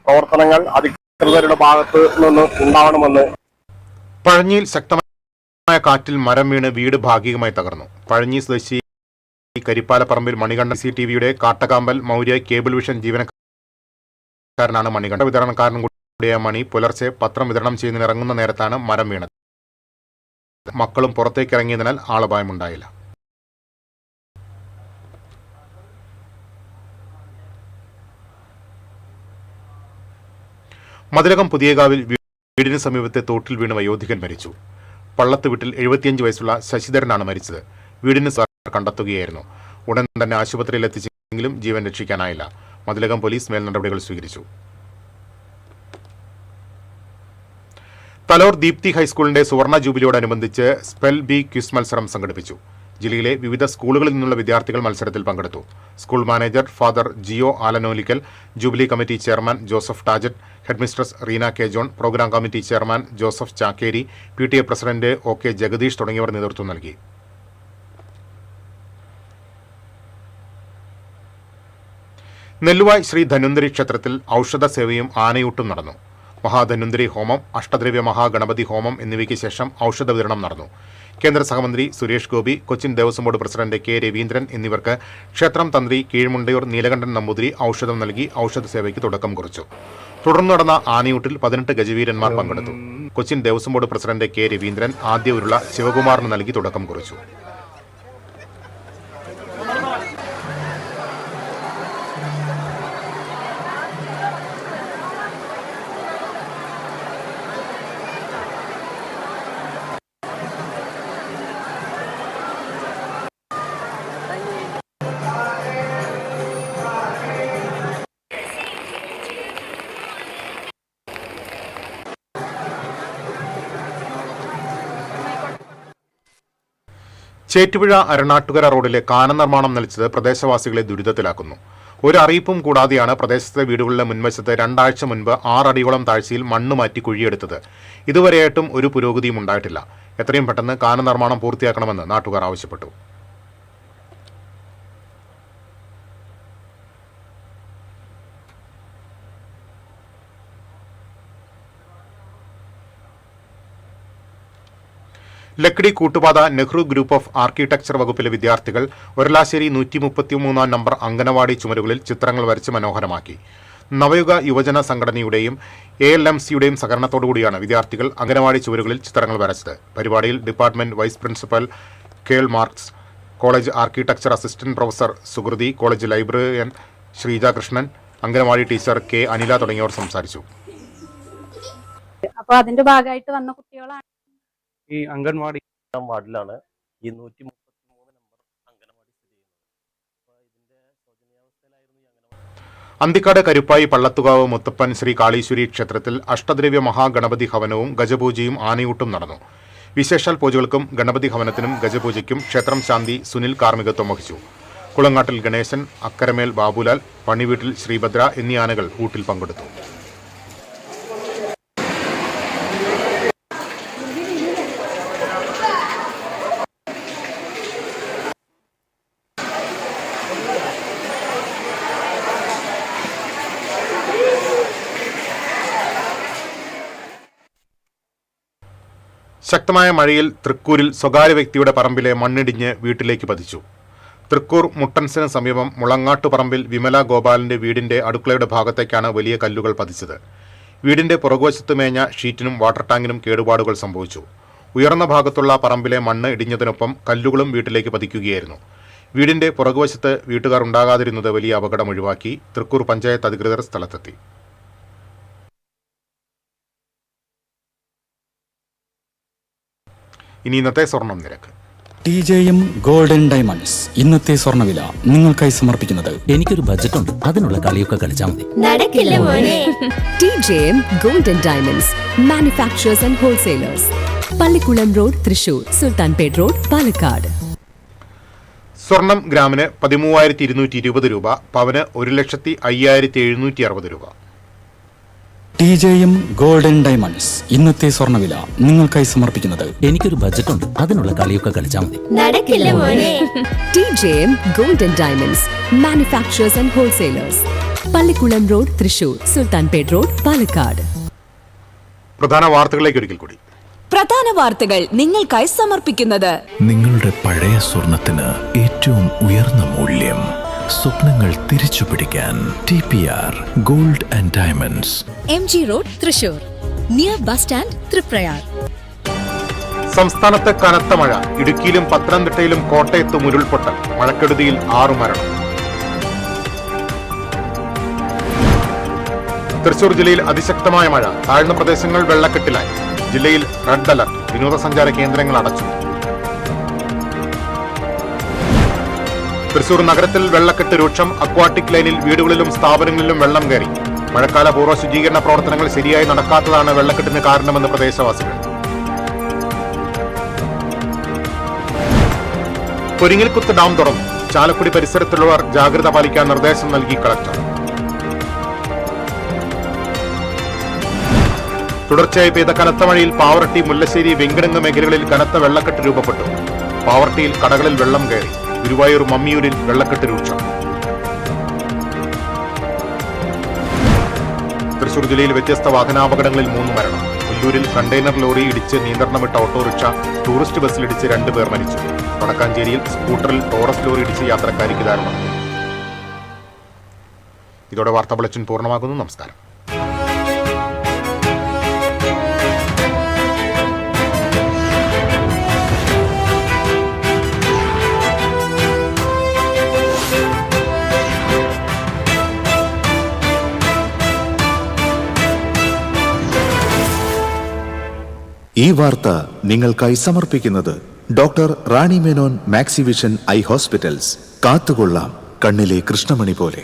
Speaker 12: പ്രവർത്തനങ്ങൾ അധികൃതരുടെ ഭാഗത്ത് നിന്ന് ഉണ്ടാവണമെന്ന്.
Speaker 2: പഴഞ്ഞിയിൽ ശക്തമായ കാറ്റിൽ മരം വീണ് വീട് ഭാഗികമായി തകർന്നു. പഴഞ്ഞി സ്വദേശി കരിപ്പാലപ്പറമ്പിൽ മണികണ്ഠൻ CCTVയുടെ കാട്ടകാമ്പൽ മൗര്യ കേബിൾ വിഷൻ ജീവനക്കാരനാണ് മണികണ്ഠ. വിതരണക്കാരനും കൂടിയ മണി പുലർച്ചെ പത്രം വിതരണം ചെയ്യുന്നതിന് ഇറങ്ങുന്ന നേരത്താണ് മരം വീണത്. മക്കളും പുറത്തേക്ക് ഇറങ്ങിയതിനാൽ ആളപായമുണ്ടായില്ല. മതിലകം പുതിയകാവിൽ വീടിന് സമീപത്തെ തോട്ടിൽ വീണ് വയോധികൻ മരിച്ചു. പള്ളത്ത് വീട്ടിൽ 75 വയസ്സുള്ള ശശിധരനാണ് മരിച്ചത്. വീടിന് കണ്ടെത്തുകയായിരുന്നു. ഉടൻ തന്നെ ആശുപത്രിയിൽ എത്തിച്ചെങ്കിലും ജീവൻ രക്ഷിക്കാനായില്ല. മതിലകം പോലീസ് മേൽ നടപടികൾ സ്വീകരിച്ചു. തലോർ ദീപ്തി ഹൈസ്കൂളിന്റെ സുവർണ ജൂബിലിയോടനുബന്ധിച്ച് സ്പെൽ ബി ക്വിസ് മത്സരം സംഘടിപ്പിച്ചു. ജില്ലയിലെ വിവിധ സ്കൂളുകളിൽ നിന്നുള്ള വിദ്യാർത്ഥികൾ മത്സരത്തിൽ പങ്കെടുത്തു. School manager father Jio Alanolickal, jubilee committee chairman Joseph Tajet, headmistress Reena K John, programme committee chairman Joseph Chakkery, PTA പ്രസിഡന്റ് OK ജഗദീഷ് തുടങ്ങിയവർ നേതൃത്വം നൽകി. നെല്ലുവായ് ശ്രീ ധന്വന്തരി ക്ഷേത്രത്തിൽ ഔഷധ സേവയും ആനയൂട്ടും നടന്നു. മഹാധന്വന്തരി ഹോമം, അഷ്ടദ്രവ്യ മഹാഗണപതി ഹോമം എന്നിവയ്ക്ക് ശേഷം ഔഷധ വിതരണം നടന്നു. കേന്ദ്ര സഹമന്ത്രി Suresh Gopi, Cochin Devaswom board president K Raveendran എന്നിവർക്ക് ക്ഷേത്രം തന്ത്രി കീഴ്മുണ്ടയൂർ നീലകണ്ഠൻ നമ്പൂതിരി ഔഷധം നൽകി ഔഷധ സേവയ്ക്ക് തുടക്കം കുറിച്ചു. തുടർന്ന് നടന്ന ആനയൂട്ടിൽ 18 ഗജവീരന്മാർ പങ്കെടുത്തു. Cochin Devaswom board president K Raveendran ആദ്യ ഉരുള ശിവകുമാറിന് നൽകി തുടക്കം കുറിച്ചു. ചേറ്റുപുഴ അരണാട്ടുകര റോഡിലെ കാന നിർമ്മാണം നിലച്ചത് പ്രദേശവാസികളെ ദുരിതത്തിലാക്കുന്നു. ഒരു അറിയിപ്പും കൂടാതെയാണ് പ്രദേശത്തെ വീടുകളിലെ മുൻവശത്ത് 2 ആഴ്ച മുൻപ് 6 അടിയോളം താഴ്ചയിൽ മണ്ണ് മാറ്റി കുഴിയെടുത്തത്. ഇതുവരെയായിട്ടും ഒരു പുരോഗതിയും ഉണ്ടായിട്ടില്ല. എത്രയും പെട്ടെന്ന് കാന നിർമ്മാണം പൂർത്തിയാക്കണമെന്ന് നാട്ടുകാർ ആവശ്യപ്പെട്ടു. Lakkidi Koottupatha Nehru group of architecture വകുപ്പിലെ വിദ്യാർത്ഥികൾ ഒരലാശ്ശേരി 133 നമ്പർ അംഗനവാടി ചുമരുകളിൽ ചിത്രങ്ങൾ വരച്ച് മനോഹരമാക്കി. നവയുഗ യുവജന സംഘടനയുടെയും ALMCയുടെയും സഹകരണത്തോടുകൂടിയാണ് വിദ്യാർത്ഥികൾ അംഗനവാടി ചുവരുകളിൽ ചിത്രങ്ങൾ വരച്ചത്. പരിപാടിയിൽ department vice principal Karl Marx, college architecture assistant professor Sukrithi, college librarian Sreeja Krishnan, anganwadi teacher K Anila തുടങ്ങിയവർ സംസാരിച്ചു.
Speaker 14: അപ്പോൾ അതിന്റെ ഭാഗമായിട്ട് വന്ന കുട്ടികളാണ്
Speaker 8: ഈ അംഗൻവാടി
Speaker 12: വാർഡിലാണ് ഈ 133 നമ്പർ അംഗനവാടി സ്ഥിതി ചെയ്യുന്നത്.
Speaker 2: അന്തിക്കാട് കരുപ്പായി പള്ളത്തുകാവ് മുത്തപ്പൻ ശ്രീ കാളീശ്വരി ക്ഷേത്രത്തിൽ അഷ്ടദ്രവ്യ മഹാഗണപതി ഹവനവും ഗജപൂജയും ആനയൂട്ടും നടന്നു. വിശേഷാൽ പൂജകൾക്കും ഗണപതി ഹവനത്തിനും ഗജപൂജയ്ക്കും ക്ഷേത്രം ശാന്തി സുനിൽ കാർമ്മികത്വം വഹിച്ചു. കുളങ്ങാട്ടിൽ ഗണേശൻ, അക്കരമേൽ ബാബുലാൽ, പണിവീട്ടിൽ ശ്രീഭദ്ര എന്നീ ആനകൾ ഊട്ടിൽ പങ്കെടുത്തു. ശക്തമായ മഴയിൽ തൃക്കൂരിൽ സ്വകാര്യ വ്യക്തിയുടെ പറമ്പിലെ മണ്ണിടിഞ്ഞ് വീട്ടിലേക്ക് പതിച്ചു. തൃക്കൂർ മുട്ടൻസിന് സമീപം മുളങ്ങാട്ടുപറമ്പിൽ വിമല ഗോപാലിന്റെ വീടിന്റെ അടുക്കളയുടെ ഭാഗത്തേക്കാണ് വലിയ കല്ലുകൾ പതിച്ചത്. വീടിന്റെ പുറകുവശത്ത് മേഞ്ഞ ഷീറ്റിനും വാട്ടർ ടാങ്കിനും കേടുപാടുകൾ സംഭവിച്ചു. ഉയർന്ന ഭാഗത്തുള്ള പറമ്പിലെ മണ്ണ് ഇടിഞ്ഞതിനൊപ്പം കല്ലുകളും വീട്ടിലേക്ക് പതിക്കുകയായിരുന്നു. വീടിന്റെ പുറകുവശത്ത് വീട്ടുകാർ ഉണ്ടാകാതിരുന്നത് വലിയ അപകടം ഒഴിവാക്കി. തൃക്കൂർ പഞ്ചായത്ത് അധികൃതർ സ്ഥലത്തെത്തി. ഇനി ഇന്നത്തെ സ്വർണം നിരക്ക്.
Speaker 15: TJM ഗോൾഡൻ ഡയമണ്ട്സ് ഇന്നത്തെ സ്വർണ്ണവില നിങ്ങൾക്കായി സമർപ്പിക്കുന്നത്.
Speaker 16: എനിക്കൊരു ബജറ്റ് ഉണ്ട്, അതിനുള്ള കളിയൊക്കെ കളിച്ചാൽ മതി.
Speaker 5: നടക്കില്ല മോനെ. TJM golden diamonds manufacturers and wholesalers, Pallikulam road, Thrissur, Sultanpet road, Palakkad.
Speaker 2: സ്വർണം ഗ്രാമിന് 13,220 രൂപ, പവന് 1,05,760 രൂപ.
Speaker 15: TJM ഗോൾഡൻ ഡയമണ്ട്സ് ഇന്നത്തെ സ്വർണ്ണവില നിങ്ങൾക്കായി സമർപ്പിക്കുന്നത്
Speaker 16: എനിക്കൊരു ബജറ്റുണ്ട് അതിനുള്ള കളിയൊക്കെ കളിച്ചാൽ മതി.
Speaker 5: നടക്കില്ല മോനെ. TJM golden diamonds manufacturers and wholesalers. Pallikulam road, Thrissur. Sultanpet road, Palakkad.
Speaker 2: പ്രധാന വാർത്തകളിലേക്ക് ഒരിക്കൽ കൂടി.
Speaker 5: പ്രധാന വാർത്തകൾ നിങ്ങൾക്കായി സമർപ്പിക്കുന്നത്
Speaker 4: നിങ്ങളുടെ പഴയ സ്വർണത്തിന് ഏറ്റവും ഉയർന്ന മൂല്യം. സ്വപ്നങ്ങൾ തിരിച്ചു പിടിക്കാൻ TPR gold and diamonds.
Speaker 5: MG road, Thrissur. Near bus stand, Triprayar.
Speaker 2: സംസ്ഥാനത്ത് കനത്ത മഴ. ഇടുക്കിയിലും പത്തനംതിട്ടയിലും കോട്ടയത്തും ഉരുൾപൊട്ടൽ. മഴക്കെടുതിയിൽ 6 മരണം. തൃശൂർ ജില്ലയിൽ അതിശക്തമായ മഴ. താഴ്ന്ന പ്രദേശങ്ങൾ വെള്ളക്കെട്ടിലായി. ജില്ലയിൽ റെഡ് അലർട്ട്. വിനോദസഞ്ചാര കേന്ദ്രങ്ങൾ അടച്ചു. തൃശൂർ നഗരത്തിൽ വെള്ളക്കെട്ട് രൂക്ഷം. അക്വാട്ടിക് ലൈനിൽ വീടുകളിലും സ്ഥാപനങ്ങളിലും വെള്ളം കയറി. മഴക്കാല പൂർവ്വ ശുചീകരണ പ്രവർത്തനങ്ങൾ ശരിയായി നടക്കാത്തതാണ് വെള്ളക്കെട്ടിന് കാരണമെന്ന് പ്രദേശവാസികൾ. പൊരിങ്ങൽക്കുത്ത് ഡാം തുറന്നു. ചാലക്കുടി പരിസരത്തുള്ളവർ ജാഗ്രത പാലിക്കാൻ നിർദ്ദേശം നൽകി കളക്ടർ. തുടർച്ചയായി പെയ്ത കനത്ത മഴയിൽ പാവറട്ടി, മുല്ലശ്ശേരി, വെങ്കിടങ്ങ് മേഖലകളിൽ കനത്ത വെള്ളക്കെട്ട് രൂപപ്പെട്ടു. പാവറട്ടിയിൽ കടകളിൽ വെള്ളം കയറി. ഗുരുവായൂർ, മമ്മിയൂരിൽ വെള്ളക്കെട്ട് രൂക്ഷം. തൃശൂർ ജില്ലയിൽ വ്യത്യസ്ത വാഹനാപകടങ്ങളിൽ 3 മരണം. കൊല്ലൂരിൽ കണ്ടെയ്നർ ലോറി ഇടിച്ച് നിയന്ത്രണം വിട്ട ഓട്ടോറിക്ഷ ടൂറിസ്റ്റ് ബസ്സിലിടിച്ച് 2 പേർ മരിച്ചു. വടക്കാഞ്ചേരിയിൽ സ്കൂട്ടറിൽ ടോറസ് ലോറി ഇടിച്ച് യാത്രക്കാരിക്ക് ദാരുണം. ഇതോടെ വാർത്താ ബുള്ളറ്റിൻ പൂർണ്ണമാകുന്നു. നമസ്കാരം.
Speaker 1: ഈ വാർത്ത നിങ്ങൾക്കായി സമർപ്പിക്കുന്നത് doctor Rani Menon Maxivision I hospitals. കാത്തുകൊള്ളാം കണ്ണിലെ കൃഷ്ണമണി പോലെ.